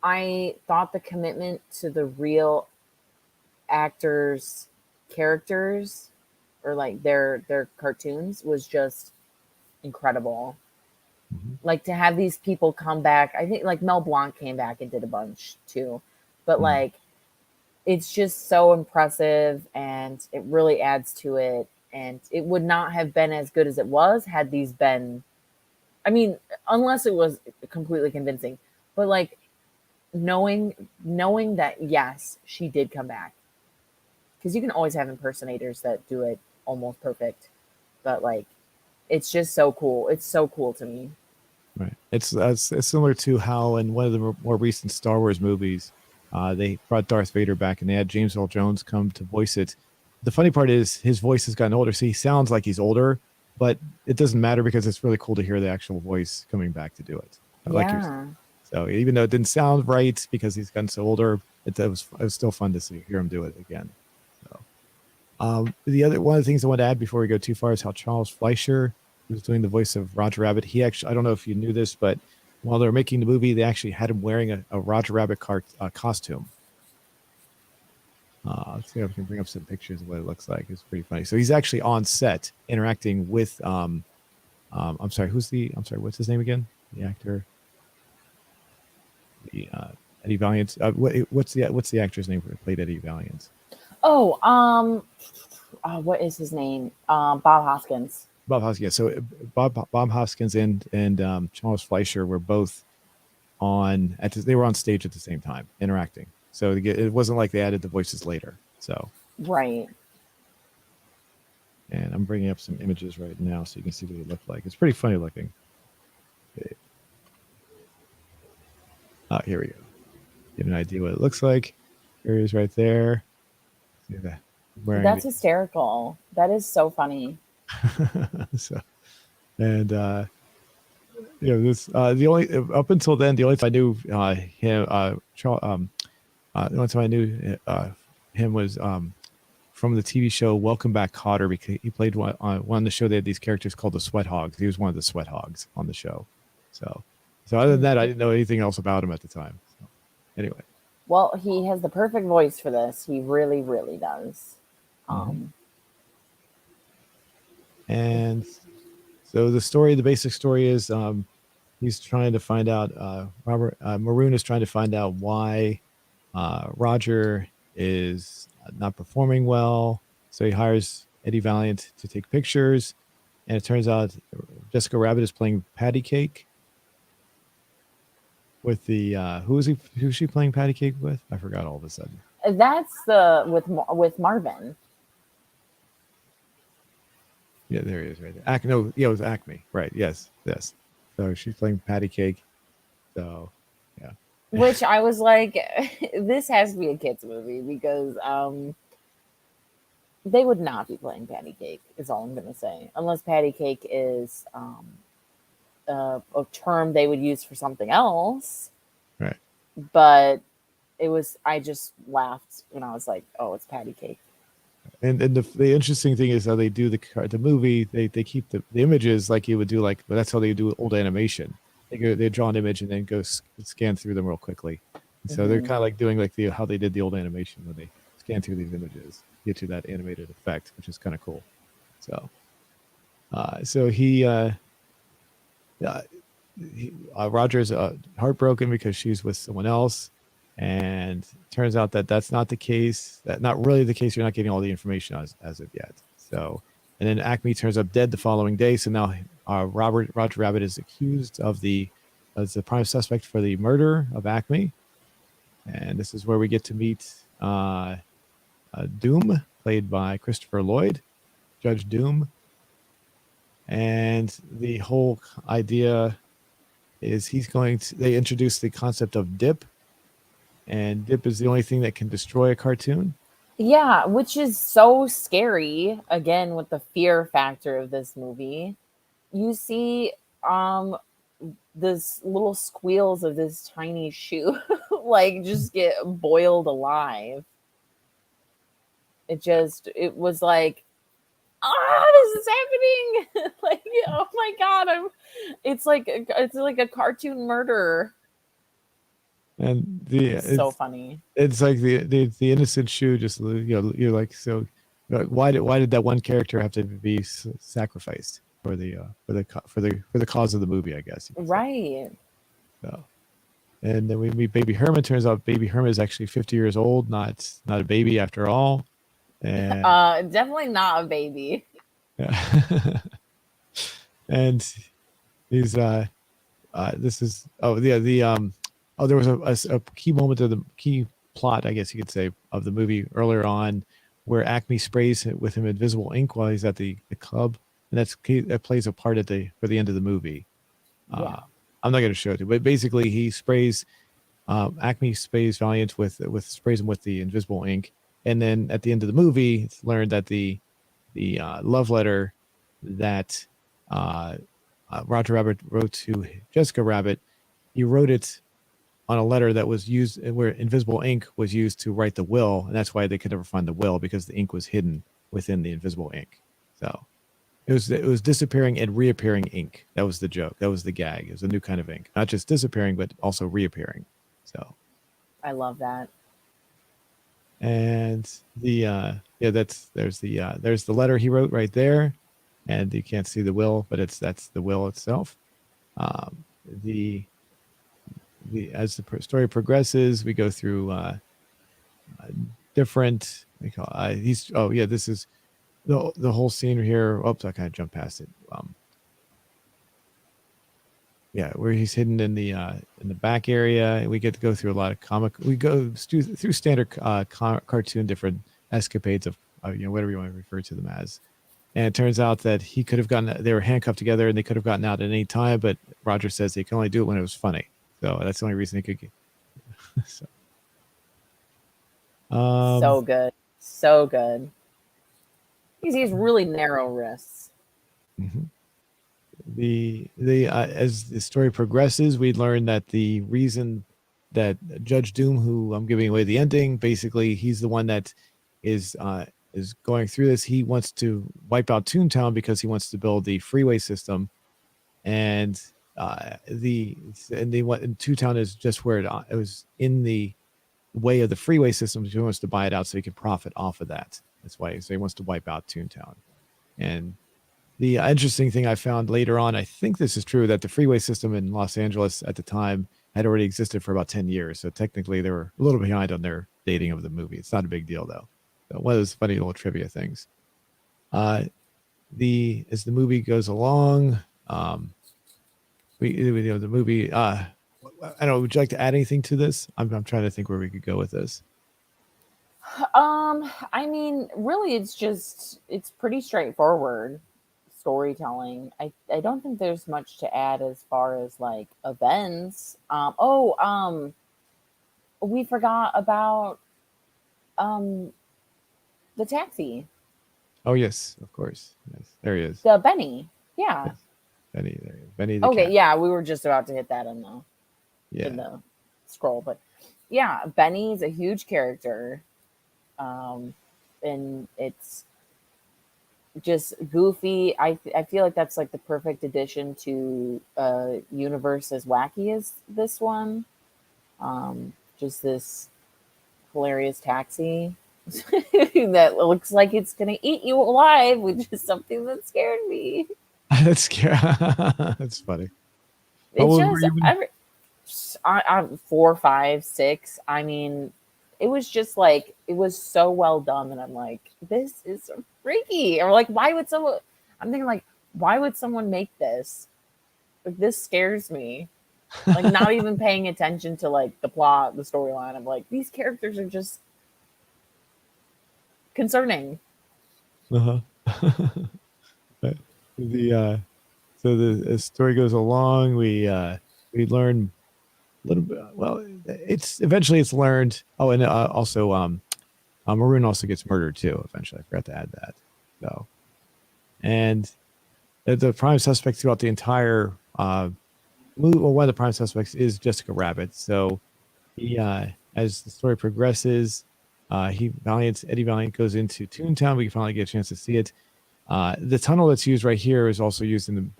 I thought the commitment to the real actors' characters or like their cartoons was just incredible. Mhm. Like to have these people come back. I think like Mel Blanc came back and did a bunch too. But like it's just so impressive and it really adds to it. And it would not have been as good as it was had these been, I mean, unless it was completely convincing. But like knowing that yes, she did come back. Because you can always have impersonators that do it almost perfect. But like it's just so cool. It's so cool to me. Right. It's similar to how in one of the more recent Star Wars movies, they brought Darth Vader back and they had James Earl Jones come to voice it. The funny part is his voice has gotten older, so he sounds like he's older, but it doesn't matter because it's really cool to hear the actual voice coming back to do it. Yeah. So even though it didn't sound right because he's gotten so older, it was still fun to hear him do it again. So one of the things I want to add before we go too far is how Charles Fleischer, who's doing the voice of Roger Rabbit, he actually, I don't know if you knew this, but while they were making the movie, they actually had him wearing a Roger Rabbit costume. Let's see if I can bring up some pictures of what it looks like. It's pretty funny. So he's actually on set interacting with I'm sorry, what's his name again? The actor. The Eddie Valiant. What's the actor's name who played Eddie Valiant? Oh, what is his name? Bob Hoskins. Bob Hoskins. Yeah, so Bob Hoskins and Charles Fleischer were both they were on stage at the same time interacting. So it wasn't like they added the voices later. So right. And I'm bringing up some images right now so you can see what it looked like. It's pretty funny looking. Okay. Here we go. Get an idea what it looks like. There he is right there. See that? wearing That's hysterical. That is so funny. the so and this the only up until then the only time I knew him the only time I knew him was from the TV show Welcome Back, Kotter, because he played one of the show. They had these characters called the Sweat Hogs. He was one of the Sweat Hogs on the show. So other than that, I didn't know anything else about him at the time. So, anyway. Well, he has the perfect voice for this. He really, really does. And so the basic story is he's trying to find out, Maroon is trying to find out why Roger is not performing well. So he hires Eddie Valiant to take pictures. And it turns out Jessica Rabbit is playing patty cake with the who's she playing patty cake with? I forgot all of a sudden. That's with Marvin. Yeah, there he is right there. No, yeah, it was Acme. Right. Yes. So she's playing patty cake. So yeah. Which I was like, this has to be a kids movie because they would not be playing patty cake, is all I'm gonna say. Unless patty cake is a term they would use for something else. Right. But I just laughed when I was like, oh, it's patty cake. And the interesting thing is how they do the movie. They keep the images like you would do, like, but that's how they do old animation. They draw an image and then go scan through them real quickly. And so they're kind of like doing like how they did the old animation when they scan through these images, get to that animated effect, which is kind of cool. So, Roger's heartbroken because she's with someone else. And turns out that that's not the case. That not really the case. You're not getting all the information as of yet. So, and then Acme turns up dead the following day. So now Roger Rabbit is accused as the prime suspect for the murder of Acme. And this is where we get to meet Doom, played by Christopher Lloyd, Judge Doom. And the whole idea is they introduce the concept of dip. And dip is the only thing that can destroy a cartoon. Yeah, which is so scary. Again, with the fear factor of this movie, you see this little squeals of this tiny shoe like just get boiled alive. It was like, this is happening. Like, oh my god, it's like a cartoon murder. And it's so funny. It's like the innocent shoe. Just you're like, so why did that one character have to be sacrificed for the cause of the movie? I guess. Right. So, and then we meet Baby Herman. Turns out Baby Herman is actually 50 years old, not a baby after all. And definitely not a baby. Yeah. And he's this is there was a key moment of the key plot, I guess you could say, of the movie earlier on, where Acme sprays with him invisible ink while he's at the club, and that plays a part for the end of the movie. Yeah. I'm not going to show it to you, but basically he sprays Acme sprays Valiant sprays him with the invisible ink, and then at the end of the movie, it's learned that the love letter that Roger Rabbit wrote to Jessica Rabbit, he wrote it on a letter that was used where invisible ink was used to write the will, and that's why they could never find the will, because the ink was hidden within the invisible ink. So it was disappearing and reappearing ink. That was the joke. That was the gag. It was a new kind of ink, not just disappearing but also reappearing. So I love that. And there's the letter he wrote right there, and you can't see the will, but that's the will itself. As the story progresses, we go through different. This is the whole scene here. Oops, I kind of jumped past it. Where he's hidden in the back area, and we get to go through a lot of comic. We go through standard cartoon different escapades of whatever you want to refer to them as. And it turns out that they were handcuffed together and they could have gotten out at any time, but Roger says they can only do it when it was funny. So that's the only reason they could get. So good. So good. He has really narrow wrists. Mhm. The as the story progresses, we learn that the reason that Judge Doom, who I'm giving away the ending, basically he's the one that is going through this. He wants to wipe out Toontown because he wants to build the freeway system, and and Toontown is just where it was in the way of the freeway system. So he wants to buy it out so he can profit off of that. That's why so he wants to wipe out Toontown. And the interesting thing I found later on, I think this is true, that the freeway system in Los Angeles at the time had already existed for about 10 years. So technically they were a little behind on their dating of the movie. It's not a big deal though. So one of those funny little trivia things. As the movie goes along, the movie, I don't know, would you like to add anything to this? I'm trying to think where we could go with this. I mean, really, it's pretty straightforward storytelling. I don't think there's much to add as far as like events. We forgot about the taxi. Oh yes, of course. Yes, there he is. The Benny. Yeah. Yes. Benny, there he is. Benny the Okay, cat. yeah, we were just about to hit that in the scroll, but yeah, Benny's a huge character. And it's just goofy. I feel like that's like the perfect addition to a universe as wacky as this one. Just this hilarious taxi that looks like it's gonna eat you alive, which is something that scared me. That's scary. That's funny. How It's old were just you I'm 4, 5, 6. I mean, it was just like it was so well done that I'm like, this is so freaky. Or like, why would someone? I'm thinking like, why would someone make this? Like, this scares me. Like, not even paying attention to like the plot, the storyline. I'm like, these characters are just concerning. Uh-huh. the so the story goes along. We learn a little bit. Well, it's learned. Oh, and also Maroon also gets murdered too. Eventually, I forgot to add that. So, and the prime suspect throughout the entire movie. Well, one of the prime suspects is Jessica Rabbit. So he, as the story progresses, Eddie Valiant goes into Toontown. We can finally get a chance to see it. The tunnel that's used right here is also used in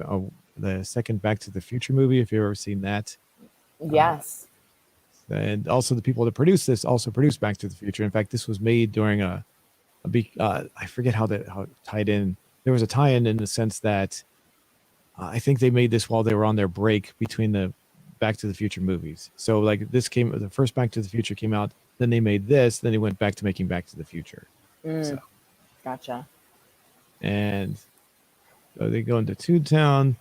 the second Back to the Future movie, if you've ever seen that. Yes. And also the people that produced this also produced Back to the Future. In fact, this was made during a big, I forget how it tied in. There was a tie-in in the sense that I think they made this while they were on their break between the Back to the Future movies. So like the first Back to the Future came out, then they made this, then they went back to making Back to the Future. So. Gotcha. And so they go into Toontown.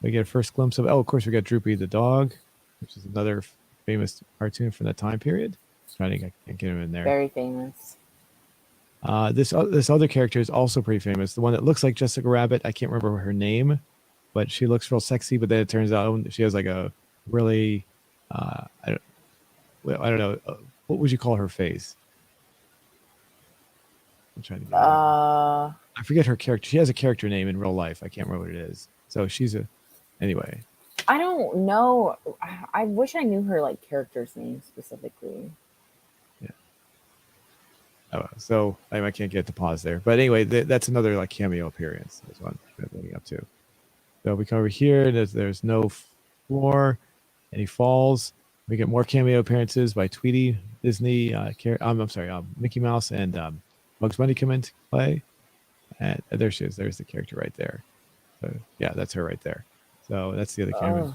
We get a first glimpse of, of course, we got Droopy the Dog, which is another famous cartoon from that time period. I can't get him in there. Very famous. This other character is also pretty famous. The one that looks like Jessica Rabbit. I can't remember her name, but she looks real sexy. But then it turns out she has like a really, I don't know. What would you call her face? I'm trying to get I forget her character. She has a character name in real life. I can't remember what it is. So anyway. I don't know. I wish I knew her like character's name specifically. Yeah. Oh, so I can't get to pause there. But anyway, that's another like cameo appearance. That's what I'm leading up to. So we come over here. There's no floor, and he falls. We get more cameo appearances by Tweety, Disney. I'm sorry, Mickey Mouse and Bugs Bunny come into play. And there she is. There's the character right there. So yeah, that's her right there. So that's the other camera.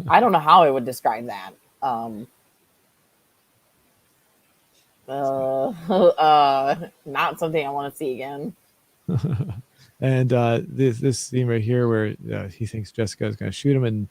I don't know how I would describe that. Not something I want to see again. And this scene right here where he thinks Jessica is going to shoot him, and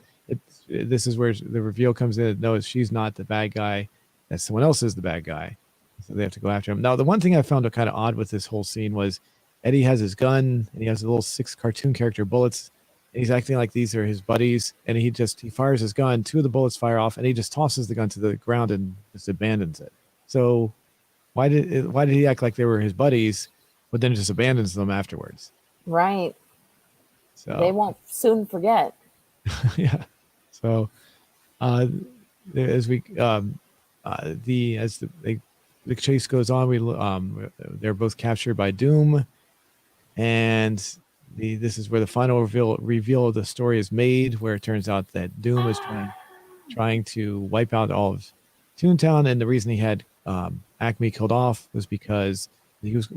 this is where the reveal comes in. No, she's not the bad guy. That someone else is the bad guy. So they have to go after him. Now, the one thing I found kind of odd with this whole scene was Eddie has his gun, and he has the little 6 cartoon character bullets, and he's acting like these are his buddies, and he fires his gun. 2 of the bullets fire off, and he just tosses the gun to the ground and just abandons it. So why did he act like they were his buddies but then just abandons them afterwards. Right. So They won't soon forget. yeah. So uh, as we the chase goes on, they're both captured by Doom, and this is where the final reveal of the story is made, where it turns out that Doom is trying to wipe out all of Toontown, and the reason he had Acme killed off was because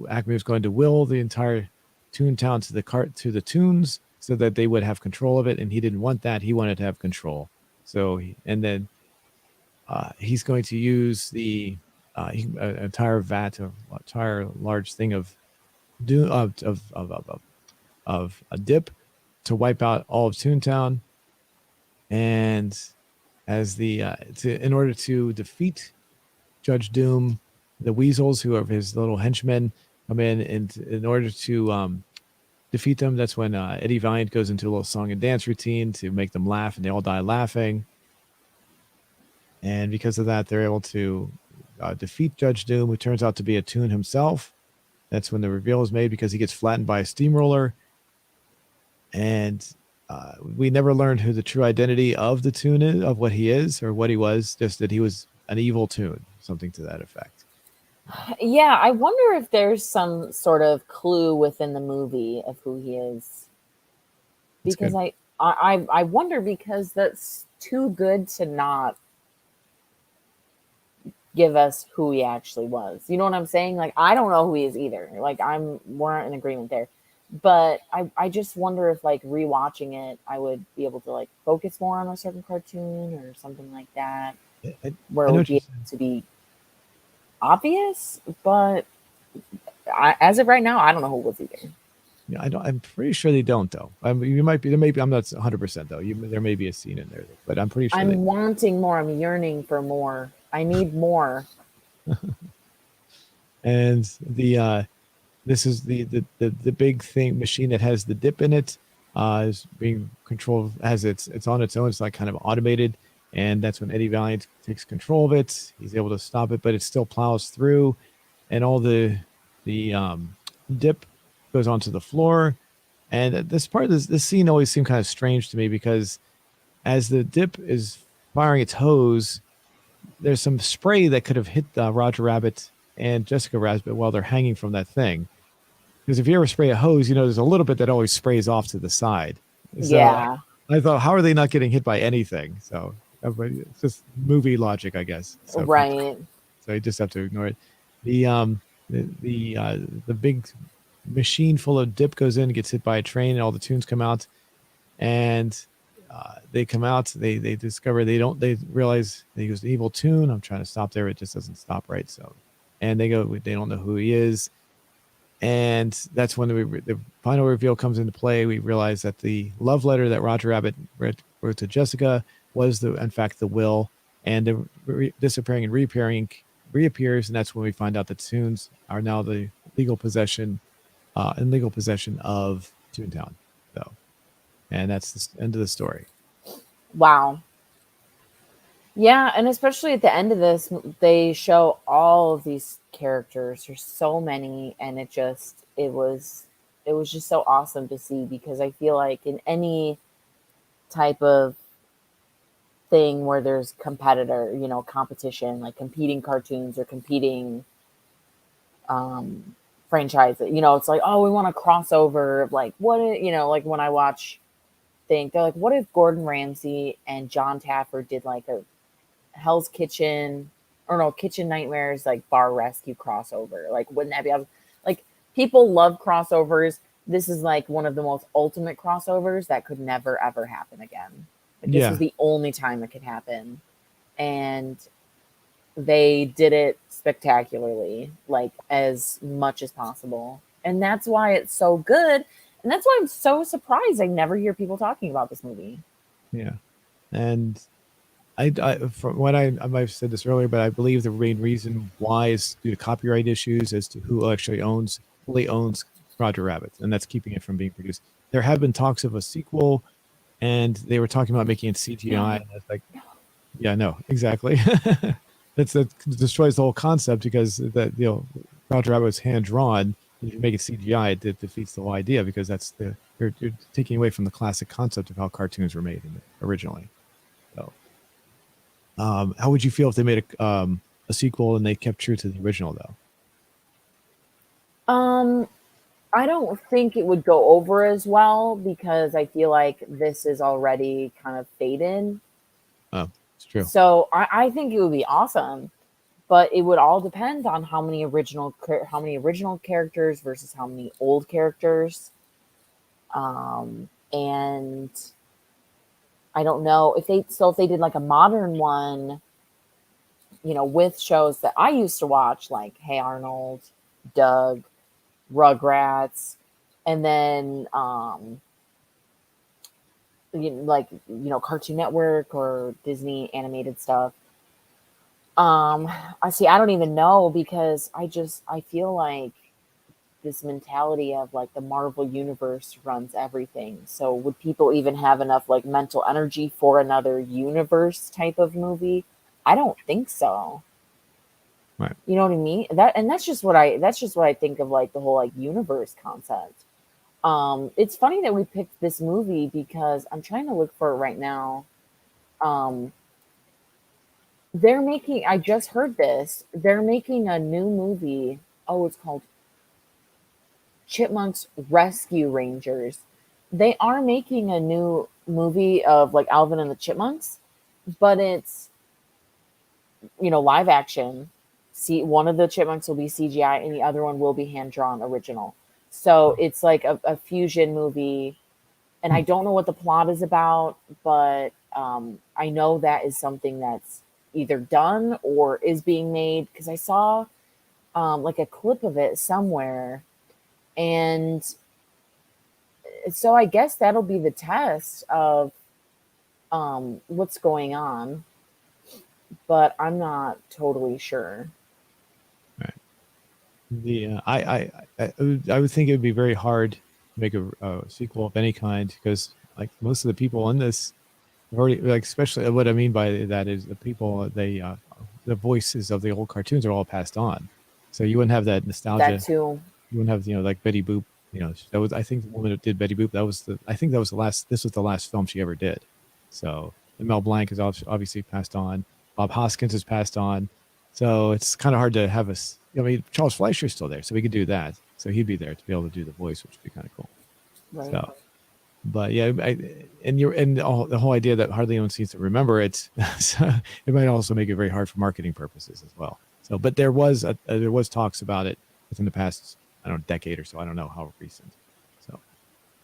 Acme was going to will the entire Toontown to the Toons so that they would have control of it, and he didn't want that. He wanted to have control. So he's going to use the entire entire large thing of a dip to wipe out all of Toontown, and in order to defeat Judge Doom, the Weasels, who are his little henchmen, come in, and in order to defeat them, that's when Eddie Valiant goes into a little song and dance routine to make them laugh, and they all die laughing. And because of that, they're able to defeat Judge Doom, who turns out to be a Toon himself. That's when the reveal is made, because he gets flattened by a steamroller. And we never learned who the true identity of the Toon is, of what he is or what he was, just that he was an evil Toon, something to that effect. Yeah, I wonder if there's some sort of clue within the movie of who he is. Because I wonder, because that's too good to not give us who he actually was. You know what I'm saying? Like, I don't know who he is either. Like, we're in agreement there. But I just wonder if, like, rewatching it, I would be able to, like, focus more on a certain cartoon or something like that, where it would be able to be obvious. But as of right now, I don't know who it was either. Yeah, I'm pretty sure they don't, though. You might be. There may be. I'm not 100% though. There may be a scene in there, but I'm pretty sure. I'm wanting more. I'm yearning for more. I need more. And this is the big thing machine that has the dip in it, is being controlled as it's on its own. It's like kind of automated, and that's when Eddie Valiant takes control of it. He's able to stop it, but it still plows through, and all the dip goes onto the floor. And this scene always seemed kind of strange to me, because as the dip is firing its hose, there's some spray that could have hit Roger Rabbit and Jessica Rabbit while they're hanging from that thing. Because if you ever spray a hose, there's a little bit that always sprays off to the side. So yeah. I thought, how are they not getting hit by anything? So it's just movie logic, I guess. So, right. So you just have to ignore it. The big machine full of dip goes in, gets hit by a train, and all the Toons come out, and they come out. They discover they realize he was an evil Toon. I'm trying to stop there, it just doesn't stop right. So, and they don't know who he is, and that's when the final reveal comes into play. We realize that the love letter that Roger Rabbit wrote to Jessica was in fact the will, and the disappearing and reappears, and that's when we find out that Toons are now the legal possession of Toontown. So, and that's the end of the story. Wow. Yeah, and especially at the end of this, they show all of these characters. There's so many, and it was just so awesome to see, because I feel like in any type of thing where there's competition, like competing cartoons or competing franchises, it's like, oh, we want a crossover. Like, like when I watch they're like, what if Gordon Ramsay and John Taffer did like a Hell's Kitchen, or no, Kitchen Nightmares, like bar rescue crossover? Like, wouldn't that be like, people love crossovers. This is like one of the most ultimate crossovers that could never ever happen again. Like, this was the only time it could happen, and they did it spectacularly, like as much as possible, and that's why it's so good. And that's why I'm so surprised I never hear people talking about this movie. Yeah. And I from what I might have said this earlier, but I believe the main reason why is due to copyright issues as to who actually fully owns Roger Rabbit, and that's keeping it from being produced. There have been talks of a sequel, and they were talking about making it CGI. And it's like, yeah, no, exactly. that destroys the whole concept, because Roger Rabbit was hand drawn. If you make it CGI, it defeats the whole idea because you're taking away from the classic concept of how cartoons were made originally. So, how would you feel if they made a sequel and they kept true to the original though? Um, I don't think it would go over as well because I feel like this is already kind of faded. Oh, it's true. So I think it would be awesome, but it would all depend on how many original characters versus how many old characters. And I don't know if they did like a modern one, with shows that I used to watch, like Hey Arnold, Doug, Rugrats, and then Cartoon Network or Disney animated stuff. I don't even know because I feel like this mentality of like the Marvel universe runs everything. So would people even have enough like mental energy for another universe type of movie? I don't think so. Right. You know what I mean? That's just what I think of like the whole like universe concept. It's funny that we picked this movie because I'm trying to look for it right now. Um, I just heard this. They're making a new movie. Oh, it's called Chipmunks Rescue Rangers. They are making a new movie of like Alvin and the Chipmunks, but it's live action. See, one of the chipmunks will be CGI and the other one will be hand drawn original. So it's like a fusion movie, and I don't know what the plot is about, but I know that is something that's either done or is being made because I saw like a clip of it somewhere, and so I guess that'll be the test of what's going on, but I'm not totally sure. Right. I would think it would be very hard to make a sequel of any kind because like most of the people in this have already like, especially what I mean by that is the people the voices of the old cartoons are all passed on, so you wouldn't have that That nostalgia. too. You wouldn't have like Betty Boop. That was, I think, the woman that did Betty Boop. I think that was the last. This was the last film she ever did. So and Mel Blanc is obviously passed on. Bob Hoskins is passed on. So it's kind of hard to have us. I mean, Charles Fleischer's still there, so we could do that. So he'd be there to be able to do the voice, which would be kind of cool. Right. So, but yeah, the whole idea that hardly anyone seems to remember it. So it might also make it very hard for marketing purposes as well. So, but there was talks about it within the past, I don't know, decade or so. I don't know how recent. So,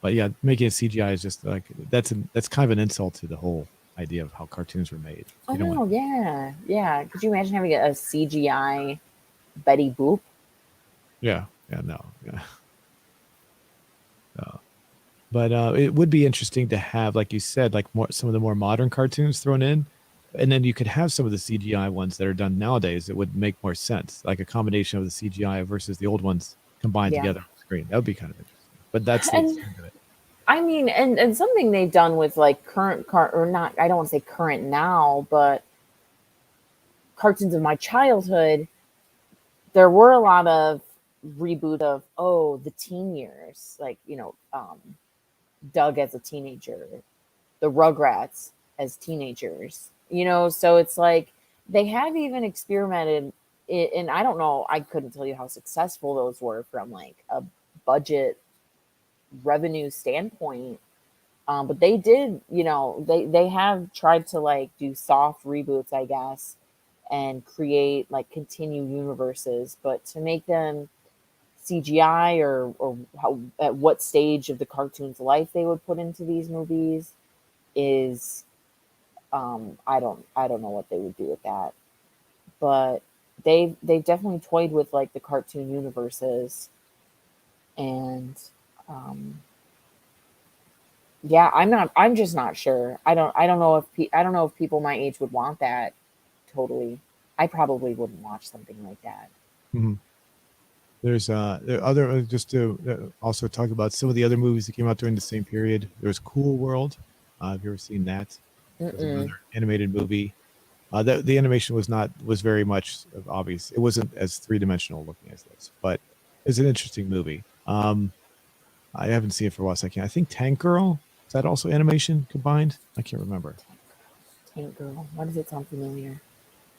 but yeah, making it CGI is just like that's kind of an insult to the whole idea of how cartoons were made. Oh You don't no, want. yeah, yeah. Could you imagine having a CGI Betty Boop? Yeah, yeah, no, yeah. But it would be interesting to have, like you said, like some of the more modern cartoons thrown in, and then you could have some of the CGI ones that are done nowadays. It would make more sense, like a combination of the CGI versus the old ones combined Yeah. together on the screen. That would be kind of interesting. But that's the And extent of it. I mean, and something they've done with like current car or not, I don't want to say current now, but cartoons of my childhood, there were a lot of reboot of the teen years, like Doug as a teenager, the Rugrats as teenagers, so it's like they have even experimented and I don't know, I couldn't tell you how successful those were from like a budget revenue standpoint. But they did, they have tried to like do soft reboots, I guess, and create like continue universes, but to make them CGI or how, at what stage of the cartoon's life they would put into these movies is I don't know what they would do with that. But they've definitely toyed with like the cartoon universes, and um yeah, I'm just not sure. I don't know I don't know if people my age would want that totally. I probably wouldn't watch something like that. Mhm. There's there are other just to also talk about some of the other movies that came out during the same period. There was Cool World. Have you ever seen that? It was Mm-mm. another animated movie. The animation was very much obvious. It wasn't as three dimensional looking as this, but It's an interesting movie. I haven't seen it for a while, so I can't. I think Tank Girl, is that also animation combined? I can't remember. Tank Girl. Why does it sound familiar?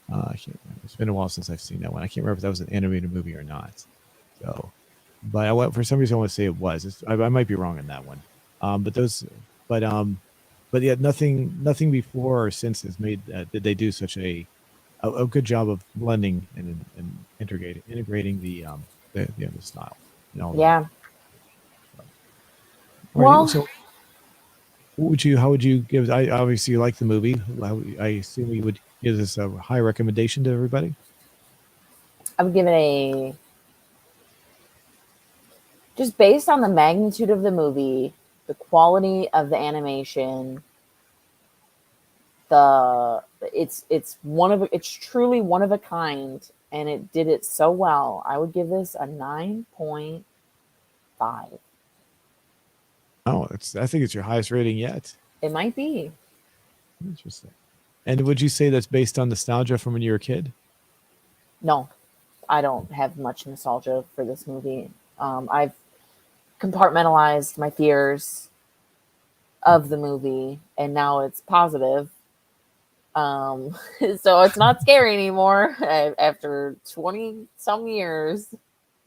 I can't remember. It's been a while since I've seen that one. I can't remember if that was an animated movie or not. So, but for some reason I want to say it was. I might be wrong on that one. But those, but but yeah, nothing before or since has made did they do such a good job of blending and integrating the style and all that. Yeah. Alrighty, Well, so how would you give? I obviously you like the movie. I assume you would give this a high recommendation to everybody. I would give it a just based on the magnitude of the movie, the quality of the animation, it's truly one of a kind, and it did it so well. I would give this a 9.5. Oh, I think it's your highest rating yet. It might be. Interesting. And would you say that's based on nostalgia from when you were a kid? No, I don't have much nostalgia for this movie. I've compartmentalized my fears of the movie, and now it's positive. So it's not scary anymore after 20 some years.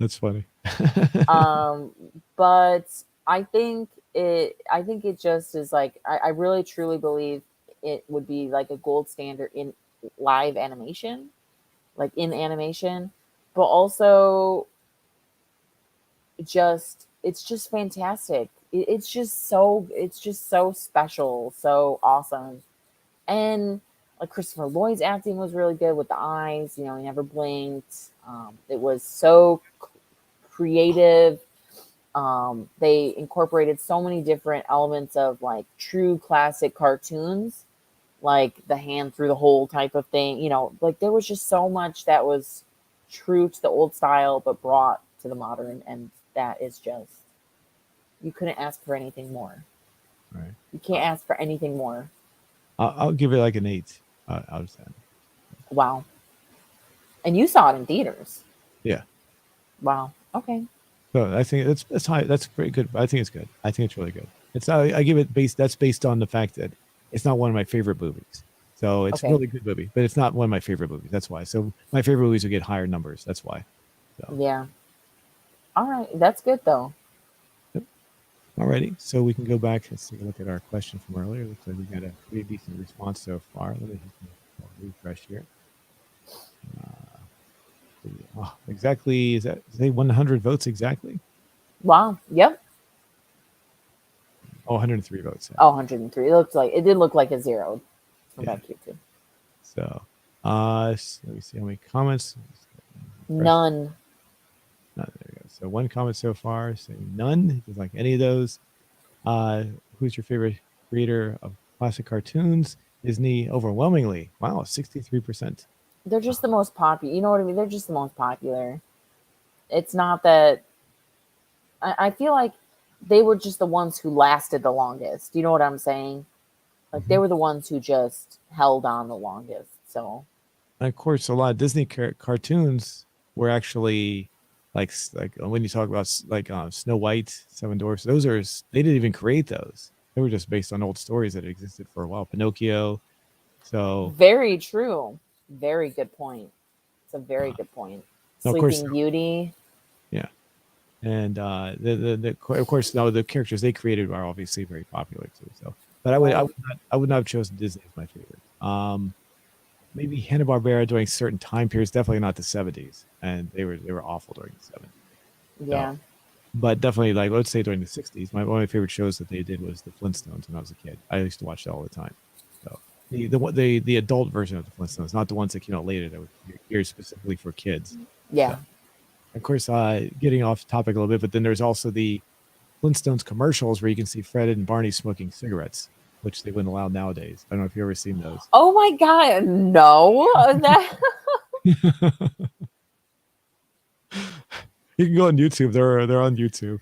That's funny. But I think it just is like, I really truly believe it would be like a gold standard in live animation, like in animation, but also it's just fantastic. It's just so special, so awesome. And like Christopher Lloyd's acting was really good with the eyes. He never blinked. It was so creative. They incorporated so many different elements of like true classic cartoons, like the hand through the hole type of thing. Like there was just so much that was true to the old style, but brought to the modern. And that is just, you couldn't ask for anything more. Right. You can't ask for anything more. I'll give it like an 8 out of 10. Wow. And you saw it in theaters. Yeah. Wow. Okay. So I think that's high. That's pretty good. I think it's good. I think it's really good. I give it based on the fact that it's not one of my favorite movies. So it's a Okay. really good movie, but it's not one of my favorite movies. That's why. So my favorite movies will get higher numbers. That's why. So Yeah. All right. That's good though. yep. Alrighty. So we can go back. Let's take a look at our question from earlier. Looks like we got a pretty decent response so far. Let me refresh here. Exactly. Is that say 100 votes exactly? Wow. Yep. Oh, 103 votes. Oh, 103. It did look like a zero from Yeah. back here too. So, let me see how many comments. None. There we go. So one comment so far saying none. Doesn't like any of those. Who's your favorite creator of classic cartoons? Disney overwhelmingly. Wow, 63%. They're just the most popular. You know what I mean? They're just the most popular. It's not that I feel like they were just the ones who lasted the longest. You know what I'm saying? Like they were the ones who just held on the longest. So, And of course, a lot of Disney cartoons were actually like when you talk about like Snow White, Seven Dwarfs, they didn't even create those. They were just based on old stories that existed for a while. Pinocchio. So very true. Very good point. It's a very good point. of course, Sleeping Beauty. yeah. And of course, now the characters they created are obviously very popular too. So, but I would not have chosen Disney as my favorite. Maybe Hanna-Barbera during certain time periods, definitely not the 70s, and they were awful during the 70s. Yeah. So, but definitely, like let's say during the 60s, one of my favorite shows that they did was the Flintstones when I was a kid. I used to watch that all the time. So the adult version of the Flintstones, not the ones that came out later that were geared specifically for kids. Yeah. So, of course, getting off topic a little bit, but then there's also the Flintstones commercials where you can see Fred and Barney smoking cigarettes, which they wouldn't allow nowadays. I don't know if you've ever seen those. Oh my God. No. You can go on YouTube. They're on YouTube.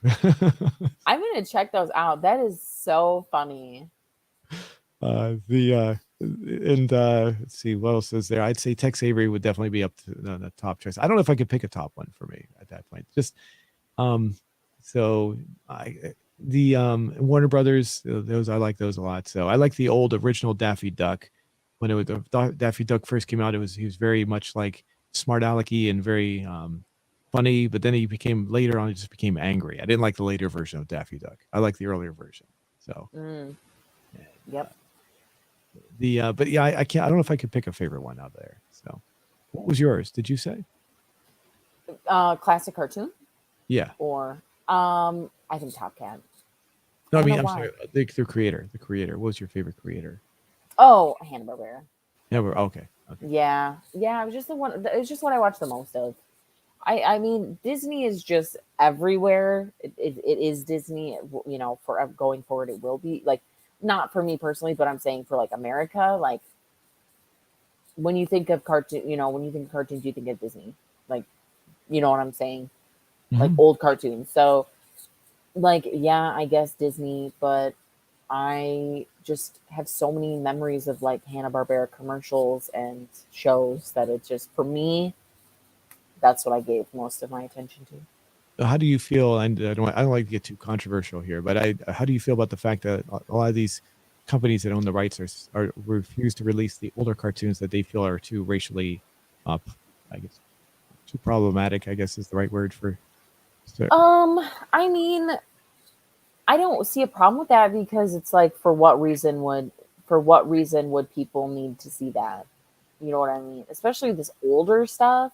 I'm going to check those out. That is so funny. Let's see what else is there. I'd say Tex Avery would definitely be up to the top choice. I don't know if I could pick a top one for me at that point. Just So the Warner Brothers, those I like those a lot. So I like the old original Daffy Duck. When Daffy Duck first came out, he was very much like smart alecky and very funny. But then later on, he just became angry. I didn't like the later version of Daffy Duck. I like the earlier version. So Yep. but yeah, I can't. I don't know if I could pick a favorite one out there. So what was yours? Did you say? Classic cartoon, Yeah. or I think Top Cat. No, I I don't mean know I'm why. sorry. The creator. The creator. What was your favorite creator? Oh, Hanna-Barbera. Yeah. Okay. Okay. Yeah, yeah. It was just the one. It was just what I watched the most of. I mean, Disney is just everywhere. It is Disney. You know, for going forward, it will be like not for me personally, but I'm saying for like America. Like when you think of cartoon, you know, when you think of cartoons, you think of Disney. Like, you know what I'm saying? Like Mhm. old cartoons. So, like, yeah, I guess Disney, but I just have so many memories of like Hanna-Barbera commercials and shows that it just, for me, that's what I gave most of my attention to. How do you feel? And I don't like to get too controversial here, but how do you feel about the fact that a lot of these companies that own the rights are refuse to release the older cartoons that they feel are too racially, uh, I guess, too problematic? I guess is the right word for. So, I mean, I don't see a problem with that because it's like, for what reason would people need to see that? You know what I mean? Especially this older stuff.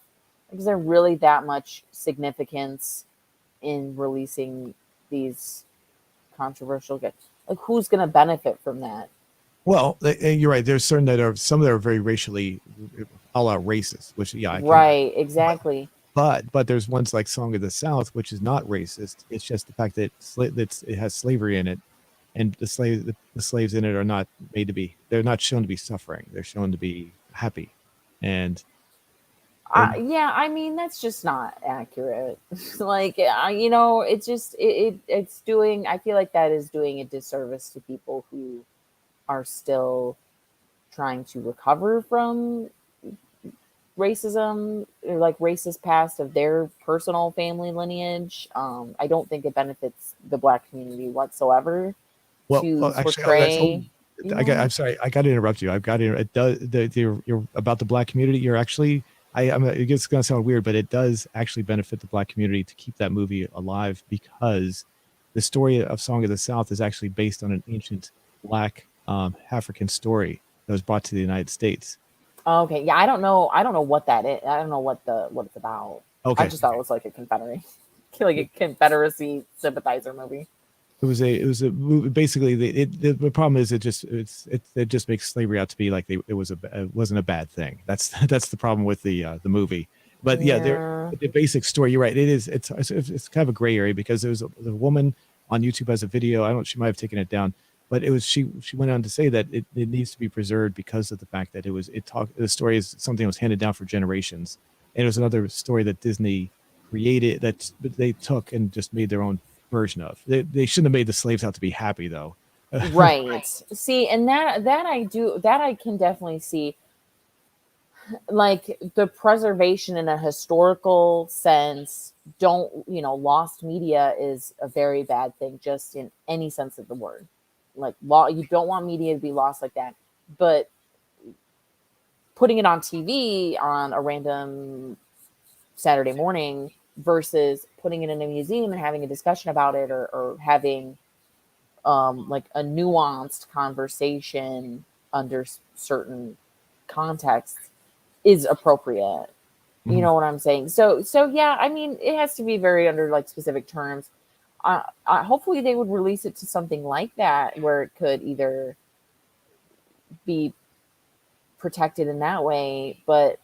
Is there really that much significance in releasing these controversial games? Like, who's going to benefit from that? well, you're right. There's certain that are some that are very racially, all out racist. Which yeah, I can. Right, exactly. But there's ones like Song of the South, which is not racist. It's just the fact that it has slavery in it, and the slaves in it are not made to be. They're not shown to be suffering. They're shown to be happy, and and Yeah, I mean that's just not accurate. Like, you know, it's just it's doing. I feel like that is doing a disservice to people who are still trying to recover from racism, or like racist past of their personal family lineage. I don't think it benefits the Black community whatsoever to actually, portray. You I'm know, sorry, I got to interrupt you. I've got to. It does. You're about the Black community. You're actually. It's going to sound weird, but it does actually benefit the Black community to keep that movie alive because the story of Song of the South is actually based on an ancient Black African story that was brought to the United States. okay, yeah, I don't know. I don't know what that is. I don't know what it's about. I Okay, just thought it was like a Confederate, like a Confederacy sympathizer movie. it was a movie. Basically, the problem is it just makes slavery out to be like it wasn't a bad thing. That's that's the problem with the movie. But yeah, Yeah. the basic story. You're right. It's kind of a gray area because there was the woman on YouTube has a video. I don't. She might have taken it down, but it was she went on to say that it needs to be preserved because of the fact that the story is something that was handed down for generations, and it was another story that Disney created that they took and just made their own version of. They shouldn't have made the slaves out to be happy though. Right. See, and that I can definitely see, like the preservation in a historical sense. Don't, you know, lost media is a very bad thing just in any sense of the word. Like, law, you don't want media to be lost like that. But putting it on TV on a random Saturday morning versus putting it in a museum and having a discussion about it, or having like a nuanced conversation under certain contexts is appropriate. You Mhm. know what I'm saying? So yeah, I mean, it has to be very under like specific terms. Hopefully, they would release it to something like that where it could either be protected in that way, but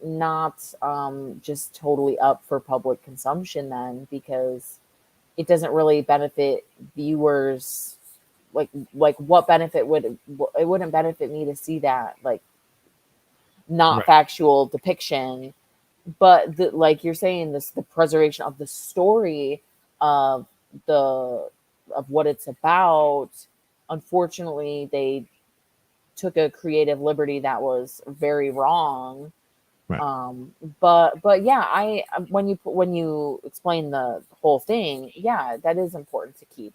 not just totally up for public consumption. Then, because it doesn't really benefit viewers. Like what benefit would it wouldn't benefit me to see that, like, not Right. factual depiction, but like you're saying, this, the preservation of the story of the of what it's about. Unfortunately, they took a creative liberty that was very wrong, But yeah, I when you explain the whole thing, yeah, that is important to keep.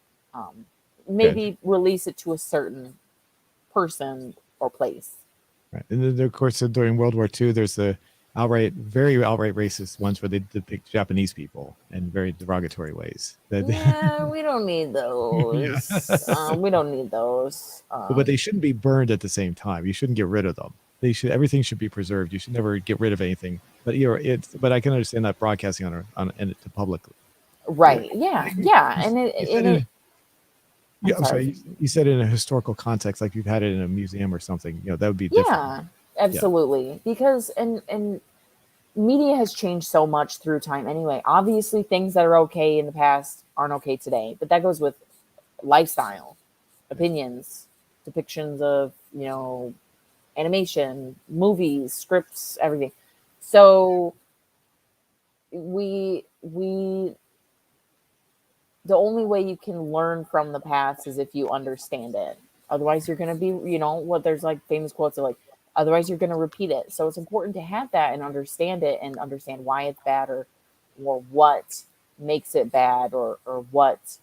Maybe release it to a certain person or place. Right. And then, of course, during World War II, there's the very outright racist ones where they depict Japanese people in very derogatory ways. Yeah, we don't need those. We don't need those. But they shouldn't be burned at the same time. You shouldn't get rid of them. Everything should be preserved. You should never get rid of anything. But but I can understand that broadcasting and to publicly. Right. Yeah. Yeah. I'm sorry. You said in a historical context, like you've had it in a museum or something. That would be different. Yeah, absolutely. Yeah. Because and media has changed so much through time. Anyway, obviously, things that are okay in the past aren't okay today. But that goes with lifestyle, opinions, depictions of animation, movies, scripts, everything. So we the only way you can learn from the past is if you understand it. Otherwise, you're going to be, there's like famous quotes of like, otherwise you're going to repeat it. So it's important to have that and understand it and understand why it's bad or what makes it bad or what's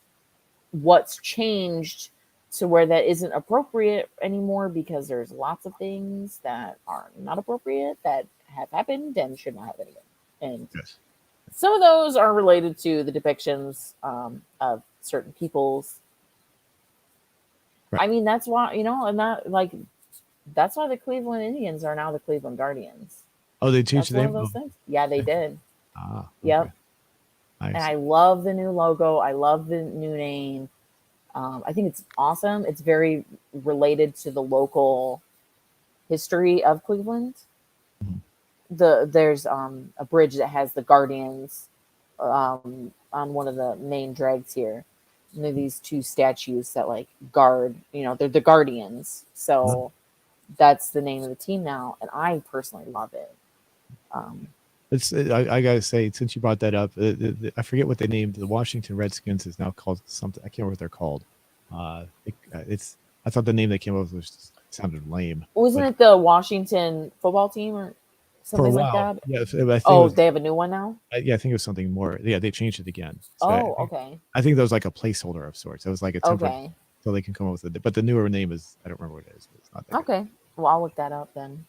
changed to where that isn't appropriate anymore, because there's lots of things that are not appropriate that have happened and should not happen again. And yes. Some of those are related to the depictions of certain peoples. Right. I mean, that's why, that's why the Cleveland Indians are now the Cleveland Guardians. Oh, they changed the name? One of those things. Yeah, they did. Okay. Yep. Nice. And I love the new logo. I love the new name. I think it's awesome. It's very related to the local history of Cleveland. Mm-hmm. There's a bridge that has the Guardians on one of the main drags here. And there are these two statues that like guard, they're the Guardians. So that's the name of the team now. And I personally love it. I gotta say, since you brought that up, I forget what they named the Washington Redskins is now called something. I can't remember what they're called. I thought the name they came up with sounded lame. Wasn't it the Washington football team or something like that? Yeah. They have a new one now? Yeah, I think it was something more. Yeah, they changed it again. So okay. I think that was like a placeholder of sorts. It was like a temporary, so they can come up with it. But the newer name is, I don't remember what it is. But it's not that okay. Good. Well, I'll look that up then.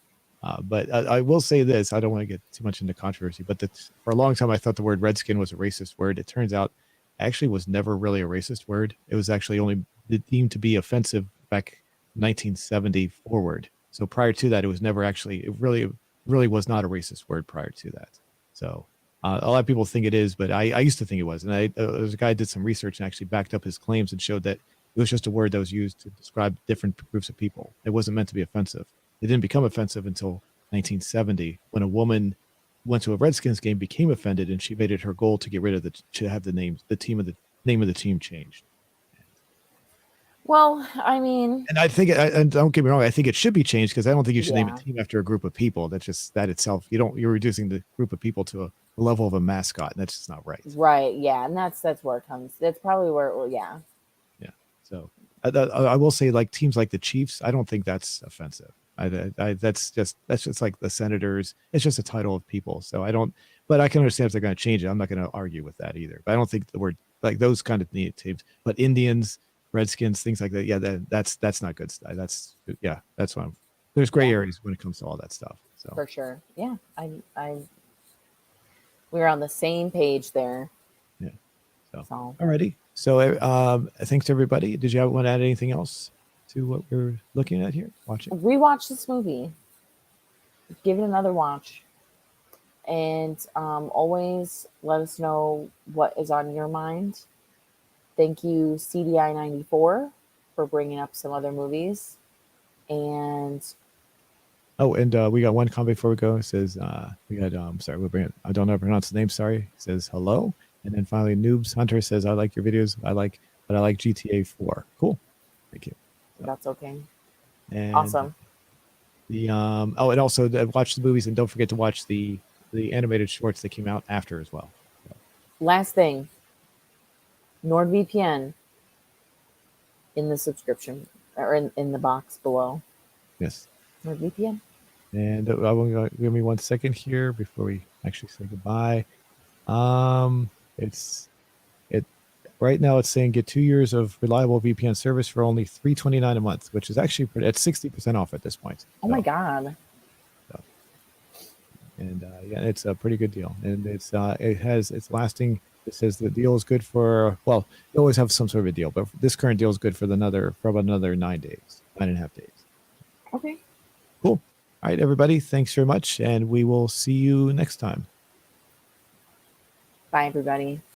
But I will say this. I don't want to get too much into controversy, but for a long time, I thought the word redskin was a racist word. It turns out actually was never really a racist word. It was actually only deemed to be offensive back 1970 forward. So prior to that, it was never actually, it really was not a racist word prior to that. So a lot of people think it is, but I used to think it was. And there's a guy who did some research and actually backed up his claims and showed that it was just a word that was used to describe different groups of people. It wasn't meant to be offensive. It didn't become offensive until 1970 when a woman went to a Redskins game, became offended, and she made it her goal to get rid of to have the name of the team changed. Well, I mean, and I think, and don't get me wrong, I think it should be changed because I don't think you should name a team after a group of people. That's just that itself. You're reducing the group of people to a level of a mascot, and that's just not right. Right. Yeah, and that's where it comes. That's probably where. Yeah. Yeah. So I will say, like teams like the Chiefs, I don't think that's offensive. That's just like the Senators. It's just a title of people. So I don't. But I can understand if they're going to change it. I'm not going to argue with that either. But I don't think the word like those kind of teams. But Indians, Redskins, things like that. Yeah, that's not good stuff. That's what I'm. There's gray areas when it comes to all that stuff. So for sure, yeah, we're on the same page there. Yeah. So alrighty. So thanks to everybody. Did you want to add anything else to what we're looking at here? Watching. Rewatch this movie. Give it another watch, and always let us know what is on your mind. Thank you, CDI94, for bringing up some other movies. And we got one comment before we go. It says we got sorry, we'll bring it. I don't know how to pronounce the name. Sorry. It says hello, and then finally Noobs Hunter says I like your videos. I like GTA 4. Cool. Thank you. That's okay. And awesome. The and also watch the movies and don't forget to watch the animated shorts that came out after as well. So. Last thing. NordVPN in the subscription or in the box below. Yes. NordVPN. And I will give me 1 second here before we actually say goodbye. It's it right now. It's saying get 2 years of reliable VPN service for only $329 a month, which is actually it's 60% off at this point. Oh my God. So, and yeah, it's a pretty good deal, and it's lasting. It says the deal is good for, well, you always have some sort of a deal, but this current deal is good for about another 9 days, 9.5 days. Okay. Cool. All right, everybody. Thanks very much, and we will see you next time. Bye, everybody.